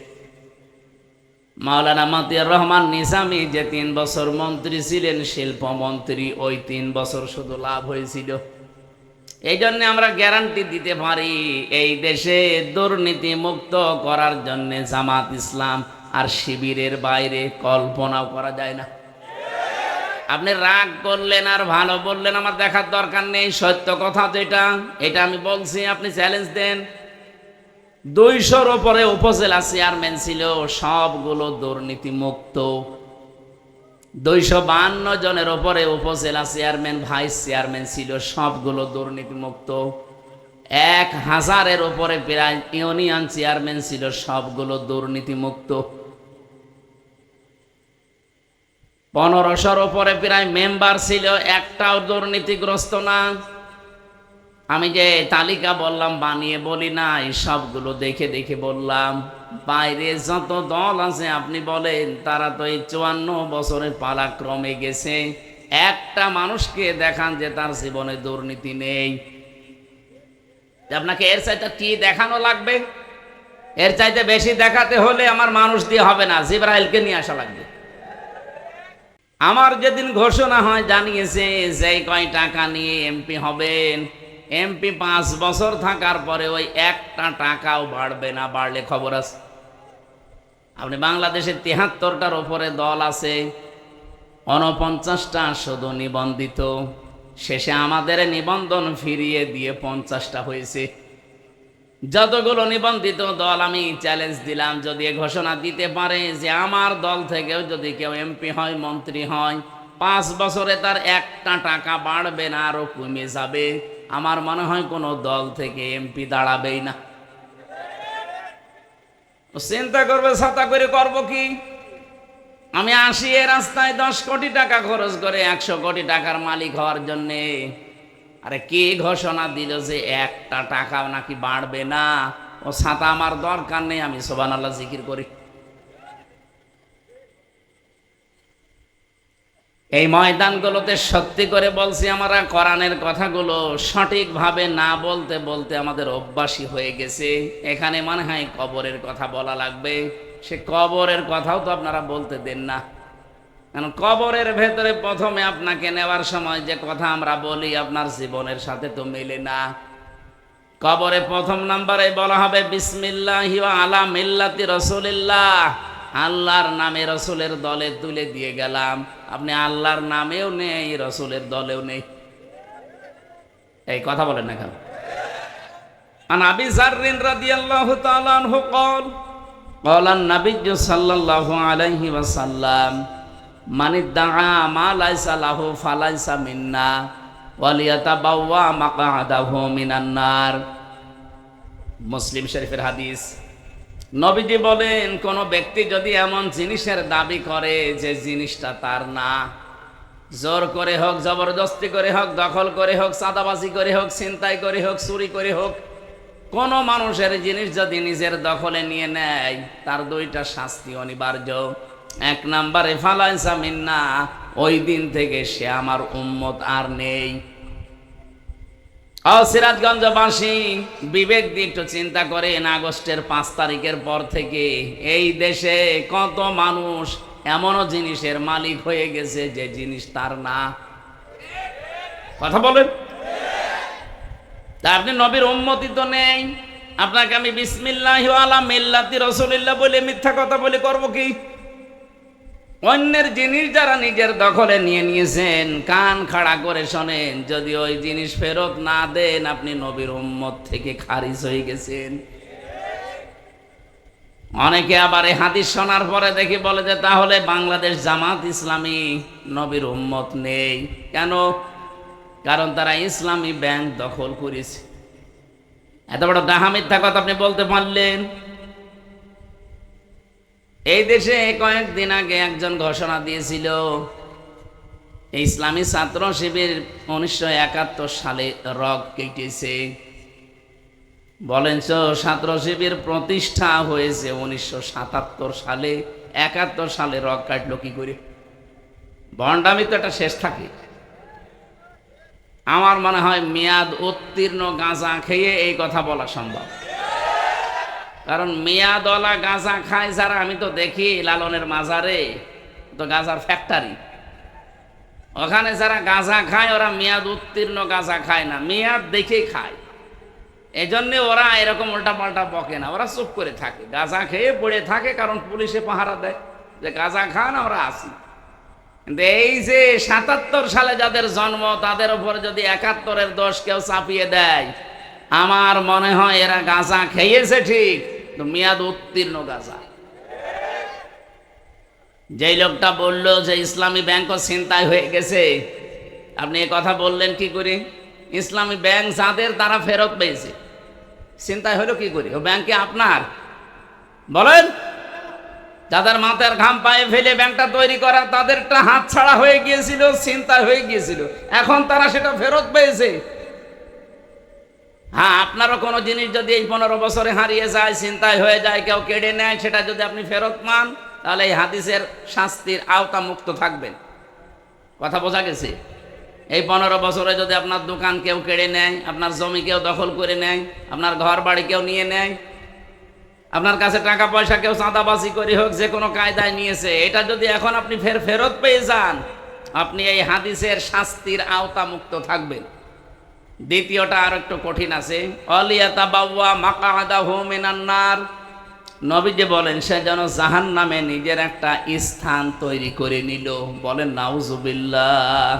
মাওলানা মতিউর রহমান নিজামী যে 3 বছর মন্ত্রী ছিলেন, শিল্পমন্ত্রী, ওই 3 বছর শুধু লাভ হয়েছিল। এই জন্য আমরা গ্যারান্টি দিতে পারি এই দেশে দুর্নীতি মুক্ত করার জন্য জামাত ইসলাম আর শিবিরের বাইরে কল্পনাও করা যায় না। আপনি রাগ করলেন আর ভালো বললেন, আমার দেখার দরকার নেই, সত্য কথা যেটা এটা আমি বলছি, আপনি চ্যালেঞ্জ দেন। 200-র উপরে উপজেলা চেয়ারম্যান ছিল, সবগুলো দুর্নীতি মুক্ত। 252 জনের উপরে উপজেলা চেয়ারম্যান, ভাইস চেয়ারম্যান ছিল, সবগুলো দুর্নীতি মুক্ত। 1000-এর উপরে প্রায় ইউনিয়ন চেয়ারম্যান ছিল, সবগুলো দুর্নীতি মুক্ত। 1500-র উপরে প্রায় মেম্বার ছিল, একটাও দুর্নীতিগ্রস্ত না। আমি যে তালিকা বললাম বানিয়ে বলি না, এই সবগুলো দেখে দেখে বললাম। বাইরে যত দল আছে আপনি বলেন, তারা তো এই 54 বছরের পালাক্রমে গেছে। একটা মানুষকে দেখান যে তার জীবনে দুর্নীতি নেই। আপনাকে এর চাইতে কি দেখানো লাগবে? এর চাইতে বেশি দেখাতে হলে আমার মানুষ দিয়ে হবে না, জিবরাইলকে নিয়ে আসা লাগবে। আমার যেদিন ঘোষণা হয় জানিয়েছে যে কয় টাকা নিয়ে এমপি হবেন, এমপি 5 বছর থাকার পরে ওই 1টা টাকাও বাড়বে না, বাড়লে খবর আছে। আপনি বাংলাদেশে 73টার উপরে দল আছে, 49টা শুধু নিবন্ধিত। শেষে আমাদের নিবন্ধন ফিরিয়ে দিয়ে 50টা হয়েছে। যতগুলো নিবন্ধিত দল, আমি চ্যালেঞ্জ দিলাম, যদি ঘোষণা দিতে পারে যে আমার দল থেকেও যদি কেউ এমপি হয়, মন্ত্রী হয়, 5 বছরে তার 1টা টাকা বাড়বে না, আরো কমে যাবে, আমার মনে হয় কোনো দল থেকে এমপি দাঁড়াবেই না। চিন্তা করবে ছাতা করে করব কি? আমি আসি এ রাস্তায় 10 কোটি টাকা খরচ করে 100 কোটি টাকার মালিক হওয়ার জন্যে। আরে কে ঘোষণা দিল যে একটা টাকাও নাকি বাড়বে না? ও ছাতা আমার দরকার নেই, আমি সুবহানাল্লাহ জিকির করি। এই ময়দানগুলোতে সত্যি করে বলছি, আমরা কোরআনের কথাগুলো সঠিকভাবে না বলতে বলতে আমাদের অভ্যাসই হয়ে গেছে। এখানে মনে হয় কবরের কথা বলা লাগবে, সে কবরের কথাও তো আপনারা বলতে দেন না। কারণ কবরের ভেতরে প্রথমে আপনাকে নেওয়ার সময় যে কথা আমরা বলি আপনার জীবনের সাথে তো মেলে না। কবরে প্রথম নাম্বারে বলা হবে বিসমিল্লাহি ওয়া আলা মিল্লাতি রাসূলিল্লাহ, আল্লাহর নামে রসুলের দলে তুলে দিয়ে গেলাম। আপনি আল্লাহর নামেও নেই, রসুলের দলেও নেই। এই কথা বলেন না কেন? আন আবি যাররিন রাদিয়াল্লাহু তাআলা আনহু قال قال النبي صلى الله عليه وسلم من ادعى ما ليس له فليس منا وليتبوأ مقعده من النار। মুসলিম শরীফের হাদিস। নবীজি বলেন, কোন ব্যক্তি যদি এমন জিনিসের দাবি করে যে জিনিসটা তার না, জোর করে হোক, জবরদস্তি করে হোক, দখল করে হোক, চাঁদাবাজি করে হোক, ছিনতাই করে হোক, চুরি করে হোক, কোন মানুষের জিনিস যদি নিজের দখলে নিয়ে নেয় তার দুইটা শাস্তি অনিবার্য। 1 নম্বরে ফালাইসা মিন্না, ওই দিন থেকে সে আমার উম্মত আর নেই। সিরাজগঞ্জবাসী বিবেক দিয়ে একটু চিন্তা করেন, আগস্টের 5 তারিখের পর থেকে এই দেশে কত মানুষ এমনও জিনিসের মালিক হয়ে গেছে যে জিনিস তার না। কথা বলেন। তা আপনি নবীর উম্মতি তো নেই, আপনাকে আমি বিসমিল্লাহি ওয়া আলা মিল্লাতি রাসূলিল্লাহ বলে মিথ্যা কথা বলে করব কি? অন্যের জিনিস যারা নিজের দখলে নিয়ে নিয়েছেন, কান খাড়া করে শোনেন, যদি ওই জিনিস ফেরত না দেন আপনি নবীর উম্মত থেকে খারিজ হয়ে গেছেন। অনেকে আবার এই হাদিস শোনার পরে দেখি বলে যে তাহলে বাংলাদেশ জামাত ইসলামী নবীর উম্মত নেই কেন? কারণ তারা ইসলামী ব্যাংক দখল করেছে। এত বড় ডাহা মিথ্যা কথা আপনি বলতে পারলেন? এই দেশে কয়েকদিন আগে একজন ঘোষণা দিয়েছিল, ইসলামী ছাত্র শিবির 1971 সালে রগ কেটেছে। বলেন তো, ছাত্র শিবির প্রতিষ্ঠা হয়েছে 1977 সালে, 71 সালে রগ কাটলো কি করে? ভণ্ডামি তো একটা শেষ থাকে। আমার মনে হয় মেয়াদ উত্তীর্ণ গাঁজা খেয়ে এই কথা বলা সম্ভব। কারণ মেয়াদওয়ালা গাঁজা খায় যারা, আমি তো দেখি লালনের মাজারে তো গাঁজার ফ্যাক্টরি, ওখানে যারা গাঁজা খায় ওরা মেয়াদ উত্তীর্ণ গাঁজা খায় না, মেয়াদ দেখে খায়। এজন্য ওরা এরকম উল্টা পাল্টা বকে না, ওরা চুপ করে থাকে, গাঁজা খেয়ে পড়ে থাকে, কারণ পুলিশে পাহারা দেয় যে গাঁজা খান আমরা আসি। কিন্তু এই যে 77 সালে যাদের জন্ম তাদের উপরে যদি 71-এর দোষ কেউ চাপিয়ে দেয়, আমার মনে হয় এরা গাঁজা খেয়েছে ঠিক, তো মেয়াদ উত্তীর্ণ গাঁজা। যেই লোকটা বললো যে ইসলামী ব্যাংকও ছিনতাই হয়ে গেছে, আপনি এ কথা বললেন কি করে? ইসলামী ব্যাংক যাদের তারা ফেরত পেয়েছে, ছিনতাই হলো কি করে? ও ব্যাংকে আপনার বলেন, যাদের মাথার ঘাম পায়ে ফেলে ব্যাংকটা তৈরি করা তাদেরটা হাত ছাড়া হয়ে গিয়েছিল, ছিনতাই হয়ে গিয়েছিল, এখন তারা সেটা ফেরত পেয়েছে। হ্যাঁ, আপনারও কোনো জিনিস যদি এই 15 বছরে হারিয়ে যায়, ছিনতাই হয়ে যায়, কেউ কেড়ে নেয়, সেটা যদি আপনি ফেরত পান তাহলে এই হাদিসের শাস্তির আওতা মুক্ত থাকবেন। কথা বোঝা গেছে? এই 15 বছরে যদি আপনার দোকান কেউ কেড়ে নেয়, আপনার জমি কেউ দখল করে নেয়, আপনার ঘর বাড়ি কেউ নিয়ে নেয়, আপনার কাছে টাকা পয়সা কেউ চাঁদাবাজি করে হোক, যে কোনো কায়দায় নিয়েছে, এটা যদি এখন আপনি ফেরত পেয়ে যান, আপনি এই হাদিসের শাস্তির আওতা মুক্ত থাকবেন। দ্বিতীয়টা আর একটু কঠিন আছে, অলিয়াতাবাওয়া মাকআদাহু মিনান নার। নবীজি বলেন সে যেন জাহান্নামে নিজের একটা স্থান তৈরি করে নিল। বলেন নাউজুবিল্লাহ।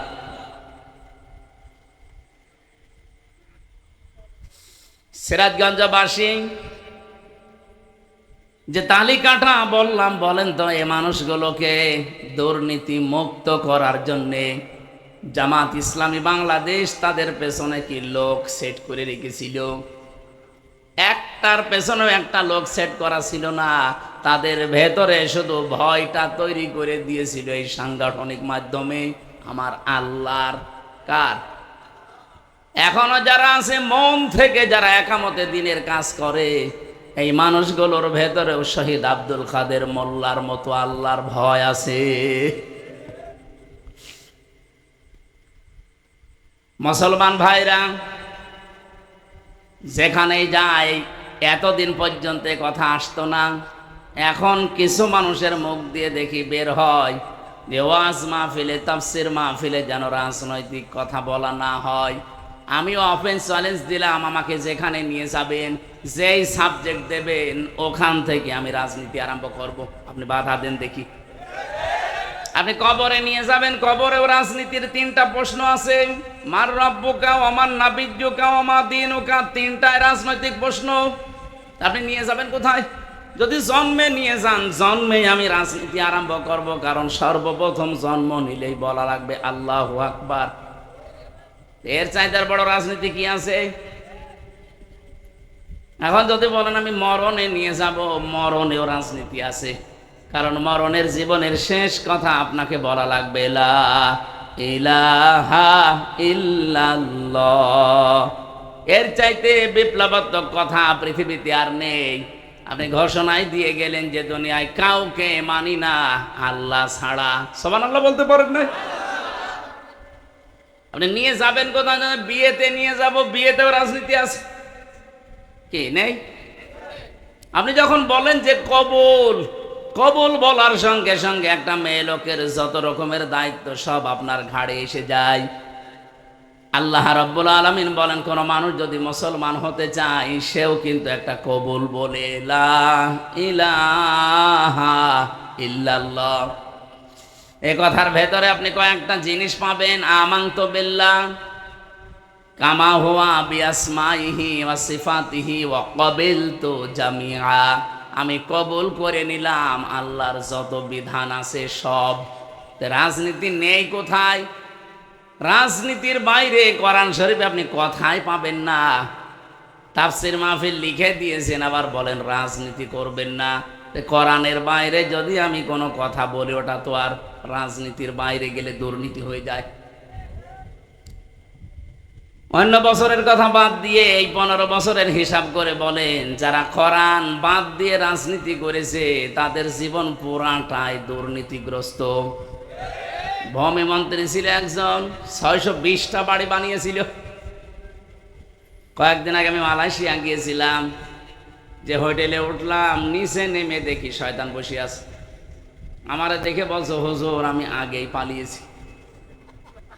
সিরাজগঞ্জবাসী যে তালিকাটা বললাম, বলেন তো এই মানুষগুলোকে দুর্নীতি মুক্ত করার জন্যে জামাত ইসলামী বাংলাদেশ তাদের পেছনে কি লোক সেট করে রেখেছিল? একটার পেছনেও একটা লোক সেট করা ছিল না। তাদের ভেতরে শুধু ভয়টা তৈরি করে দিয়েছিল এই সাংগঠনিক মাধ্যমে আমার আল্লাহর। কার? এখনো যারা আছে মন থেকে যারা একামতে দিনের কাজ করে, এই মানুষগুলোর ভেতরেও শহীদ আব্দুল কাদের মোল্লার মতো আল্লাহর ভয় আছে। মুসলমান ভাইরা, যেখানেই যায়, এতদিন পর্যন্ত কথা আসতো না, এখন কিছু মানুষের মুখ দিয়ে দেখি বের হয় যে ওয়াজ মাহফিলে, তাফসির মাহফিলে যেন রাজনৈতিক কথা বলা না হয়। আমিও ওপেন চ্যালেঞ্জ দিলাম, আমাকে যেখানে নিয়ে যাবেন, যেই সাবজেক্ট দেবেন, ওখান থেকে আমি রাজনীতি আরম্ভ করব। আপনি বাধা দেন দেখি। আপনি কবরে নিয়ে যাবেন, কবরেও রাজনীতির 3টা প্রশ্ন আছে। মার রব্বুকা ওয়া মান নাবিয়্যুকা ওয়া মা দীনুকা, 3টাই রাজনৈতিক প্রশ্ন। আপনি নিয়ে যাবেন কোথায়? যদি জন্মে নিয়ে যান, জন্মেই আমি রাজনীতি আরম্ভ করব, কারণ সর্বপ্রথম জন্ম নিলেই বলা লাগবে আল্লাহু আকবার। এর চাইতে বড় রাজনীতি কি আছে? এখন যদি বলেন আমি মরণে নিয়ে যাব, মরণেও রাজনীতি আছে, কারণ মরণের জীবনের শেষ কথা আপনাকে বলা লাগবে লা ইলাহা ইল্লাল্লাহ। এর চাইতে বিপ্লবাত্মক কথা পৃথিবীতে আর নেই। আপনি ঘোষণায় দিয়ে গেলেন যে দুনিয়ায় কাউকে মানি না আল্লাহ ছাড়া। সুবহানাল্লাহ বলতে পারেন না? আপনি নিয়ে যাবেন কোথায়? বিয়েতে নিয়ে যাব, বিয়েতেও রাজনীতি আছে কি নেই? আপনি যখন বলেন যে কবুল, কবুল বলার সঙ্গে সঙ্গে একটা মেয়ে লোকের যত রকমের দায়িত্ব সব আপনার ঘাড়ে এসে যায়। আল্লাহ রাব্বুল আলামিন বলেন, কোন মানুষ যদি মুসলমান হতে চায়, সেও কিন্তু একটা কবুল বলে লা ইলাহা ইল্লাল্লাহ। এই কথার ভেতরে আপনি কয়েকটা জিনিস পাবেন। আমানতু বিল্লাহ কামা হুয়া বিআসমাইহি ওয়া সিফাতিহি ওয়া ক্বাবিলতু জামিআ। আমি কবুল করে নিলাম আল্লাহর যত বিধান আছে সব। রাজনীতি নেই কোথায়? রাজনীতির বাইরে কোরআন শরীফে আপনি কথাই পাবেন না। তাফসির মাহফিল লিখে দিয়েছেন, আবার বলেন রাজনীতি করবেন না। কোরআনের বাইরে যদি আমি কোনো কথা বলি, ওটা তো আর রাজনীতির বাইরে গেলে দুর্নীতি হয়ে যায়। অন্য বছরের কথা বাদ দিয়ে এই 15 বছরের হিসাব করে বলেন, যারা কোরআন বাদ দিয়ে রাজনীতি করেছে তাদের জীবন পুরাটাই দুর্নীতিগ্রস্ত। ভূমি মন্ত্রী ছিল একজন, 620টা বাড়ি বানিয়েছিল। কয়েকদিন আগে আমি মালয়েশিয়া গিয়েছিলাম, যে হোটেলে উঠলাম, নিচে নেমে দেখি শয়তান বসে আছে। আমারে দেখে বলছো, হুজুর আমি আগেই পালিয়েছি।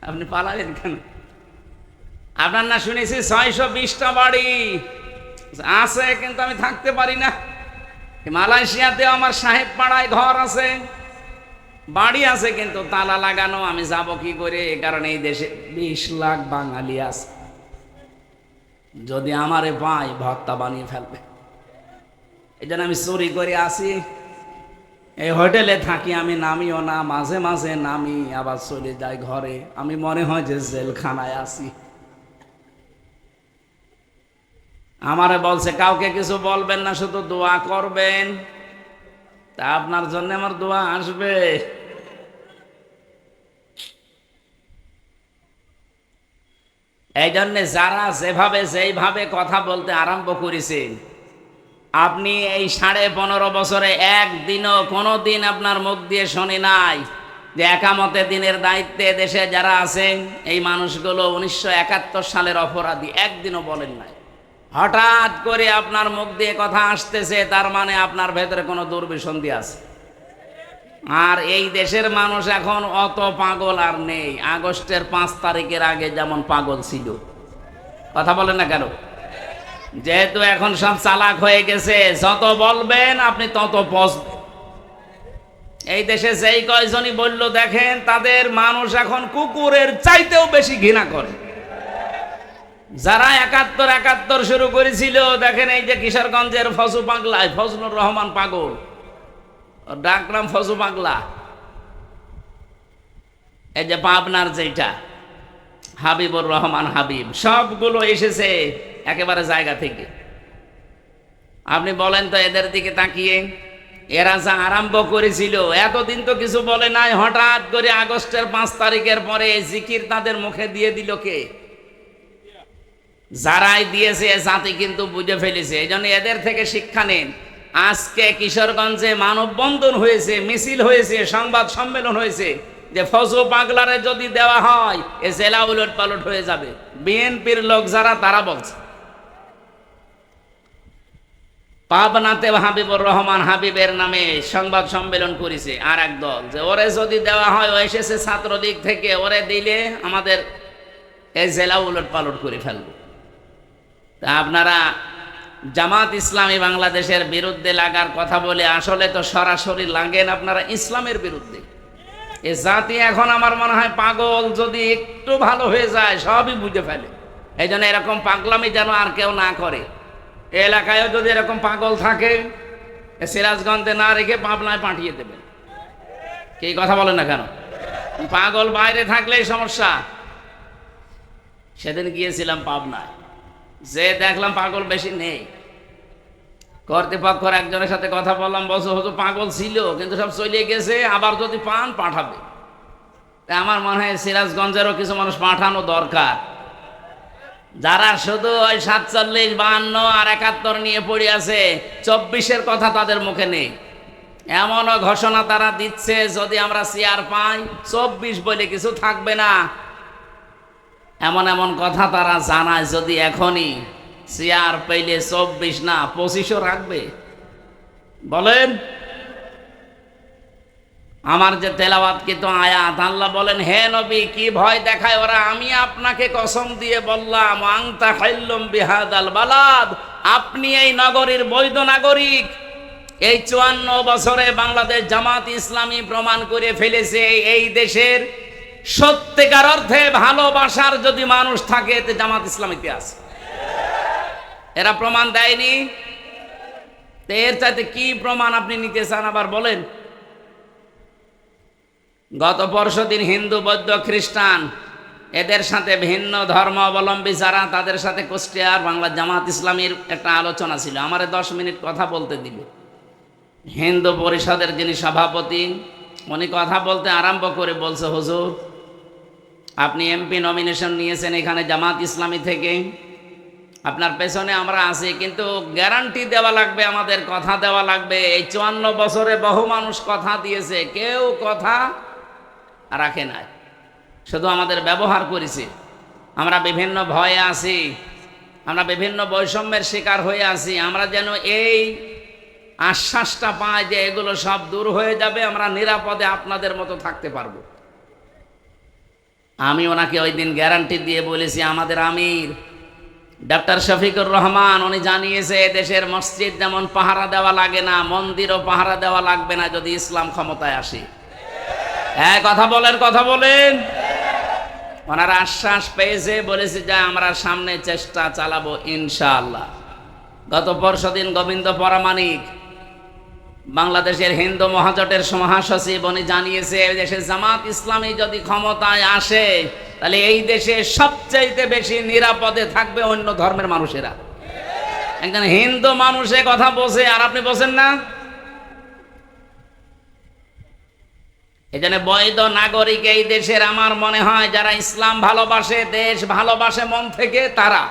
আপনি পালালেন কেন? আপনার না শুনেছি 620টা বাড়ি আছে, কিন্তু আমি থাকতে পারি না। মালয়েশিয়াতেও আমার সাহেব পাড়ায় ঘর আছে, বাড়ি আছে, কিন্তু তালা লাগানো। আমি যাব কি করে? কারণ এই দেশে 20 লাখ বাঙালি আছে। যদি আমারে পাই, ভর্তা বানিয়ে ফেলবে। এই জন্য আমি চুরি করে আসি। এই হোটেলে থাকি, আমি নামিও না, মাঝে মাঝে নামি, আবার চলে যাই ঘরে। আমি মনে হয় যে জেলখানায় আছি। আমারে বলছে কাউকে কিছু বলবেন না, শুধু দোয়া করবেন। তা আপনার জন্য আমার দোয়া আসবে। এই জন্যে যারা যেইভাবে কথা বলতে আরম্ভ করেছেন, আপনি এই 15.5 বছরে একদিনও কোনো দিন আপনার মুখ দিয়ে শুনি নাই যে একামতে দিনের দায়িত্বে দেশে যারা আছেন এই মানুষগুলো 1971 সালের অপরাধী, একদিনও বলেন নাই। হঠাৎ করে আপনার মুখ দিয়ে কথা আসতেছে, তার মানে আপনার ভেতরে কোনো দুর্বিসন্ধি আছে। আর এই দেশের মানুষ এখন অত পাগল আর নেই। আগস্টের 5 তারিখের আগে যেমন পাগল ছিল। কথা বলেন না কেন? যেহেতু এখন সব চালাক হয়ে গেছে, যত বলবেন আপনি তত পচবেন। এই দেশে যেই কয়জনই বলল, দেখেন তাদের মানুষ এখন কুকুরের চাইতেও বেশি ঘৃণা করে। যারা 71 শুরু করেছিল, দেখেন এই যে কিশোরগঞ্জের ফজু পাগলা, ফজলুর রহমান পাগল, ডাকরাম ফজু পাগলা। এই যে পাবনার যেটা হাবিবুর রহমান হাবিব, সবগুলো এসেছে একেবারে জায়গা থেকে। আপনি বলেন তো এদের দিকে তাকিয়ে, এরা যা আরম্ভ করেছিল, এতদিন তো কিছু বলে নাই, হঠাৎ করে আগস্টের 5 তারিখের পরে জিকির তাদের মুখে দিয়ে দিল কে? যারাই দিয়েছে জাতি কিন্তু বুঝে ফেলেছে। এই জন্য এদের থেকে শিক্ষা নেন। আজকে কিশোরগঞ্জে মানববন্ধন হয়েছে, মিছিল হয়েছে, সংবাদ সম্মেলন হয়েছে যে ফজু পাগলারে যদি দেওয়া হয় এ জেলা উলট পালট হয়ে যাবে। বিএনপির লোক যারা তারা বলছে। পাবনাতে হাবিবুর রহমান হাবিবের নামে সংবাদ সম্মেলন করেছে আর এক দল, যে ওরে যদি দেওয়া হয়, ও এসেছে ছাত্রলীগ থেকে, ওরে দিলে আমাদের এই জেলা উলট পালট করে ফেলবো। তা আপনারা জামাত ইসলামী বাংলাদেশের বিরুদ্ধে লাগার কথা বলে আসলে তো সরাসরি লাগেন আপনারা ইসলামের বিরুদ্ধে। এ জাতি এখন আমার মনে হয় পাগল, যদি একটু ভালো হয়ে যায় সবই বুঝে ফেলে। এই জন্য এরকম পাগলামি যেন আর কেউ না করে। এলাকায়ও যদি এরকম পাগল থাকে, সিরাজগঞ্জে না রেখে পাবনায় পাঠিয়ে দেবেন। কি কথা বলেন না কেন? পাগল বাইরে থাকলেই সমস্যা। সেদিন গিয়েছিলাম পাবনায়, যে দেখলাম পাগল বেশি নেই। কর্তৃপক্ষের একজনের সাথে কথা বললাম, বলছে হয়তো পাগল ছিল কিন্তু সব চলে গেছে, আবার যদি পান পাঠাবে। তা আমার মনে হয় সিরাজগঞ্জেরও কিছু মানুষ পাঠানো দরকার, যারা শুধু ওই 47, 52 আর 71 নিয়ে পড়ে আছে, 24-এর কথা তাদের মুখে নেই। এমনও ঘোষণা তারা দিচ্ছে যদি আমরা চেয়ার পাই 24 বলে কিছু থাকবে না। এমন এমন কথা তারা জানায়, যদি এখনই চেয়ার পেলে 24 না 25ও রাখবে। বলেন, আমার যে তেলাওয়াতকৃত আয়াত, আল্লাহ বলেন, হে নবী কি ভয় দেখায় ওরা? আমি আপনাকে কসম দিয়ে বললাম, আনতা হাইল্লুম বিহাদাল বালাদ, আপনি এই নগরীর বৈধ নাগরিক। এই 54 বছরে বাংলাদেশ জামাত ইসলামী প্রমাণ করে ফেলেছে এই দেশের সত্যিকার অর্থে ভালোবাসার যদি মানুষ থাকে এতে জামাত ইসলামীতে আছে। এরা প্রমাণ দেয়নি? এর চাইতে কি প্রমাণ আপনি নিতে চান আবার বলেন? গত পরশুদিন হিন্দু, বৌদ্ধ, খ্রিস্টান এদের সাথে ভিন্ন ধর্ম অবলম্বী যারা, তাদের সাথে কুষ্টিয়ার বাংলা জামাত ইসলামীর একটা আলোচনা ছিল। আমারে 10 মিনিট কথা বলতে দিবে। হিন্দু পরিষদের যিনি সভাপতি, উনি কথা বলতে আরম্ভ করে বলছে, হুজুর আপনি এমপি নমিনেশন নিয়েছেন এখানে জামাত ইসলামী থেকে, আপনার পেছনে আমরা আছি, কিন্তু গ্যারান্টি দেওয়া লাগবে, আমাদের কথা দেওয়া লাগবে। এই 54 বছরে বহু মানুষ কথা দিয়েছে, কেউ কথা রাখে নাই, শুধু আমাদের ব্যবহার করেছে। আমরা বিভিন্ন ভয়ে আছি, আমরা বিভিন্ন বৈষম্যের শিকার হয়ে আছি। আমরা যেন এই আশ্বাসটা পাই যে এগুলো সব দূর হয়ে যাবে, আমরা নিরাপদে আপনাদের মতো থাকতে পারবো। আমি ওনাকে ওই দিন গ্যারান্টি দিয়ে বলেছি, আমাদের আমির ডক্টর শফিকুর রহমান উনি জানিয়েছে দেশের মসজিদ যেমন পাহারা দেওয়া লাগে না, মন্দিরও পাহারা দেওয়া লাগবে না যদি ইসলাম ক্ষমতায় আসে। হ্যাঁ, কথা বলেন, কথা বলেন। ওনারা আশ্বাস পেয়েছে, বলেছে যে আমরা সামনে চেষ্টা চালাবো ইনশাআল্লাহ। গত পরশুদিন গোবিন্দ পরামানিক বাংলাদেশের হিন্দু মহাজোটের মহাসচিব, উনি জানিয়েছে দেশে জামাত ইসলামী যদি ক্ষমতায় আসে তাহলে এই দেশে সবচাইতে বেশি নিরাপদে থাকবে অন্য ধর্মের মানুষেরা। একজন হিন্দু মানুষে কথা বলছে আর আপনি বলছেন না। এই জন্য বৈধ নাগরিক এই দেশের আমার মনে হয় যারা ইসলাম ভালোবাসে, দেশ ভালোবাসে মন থেকে, তারা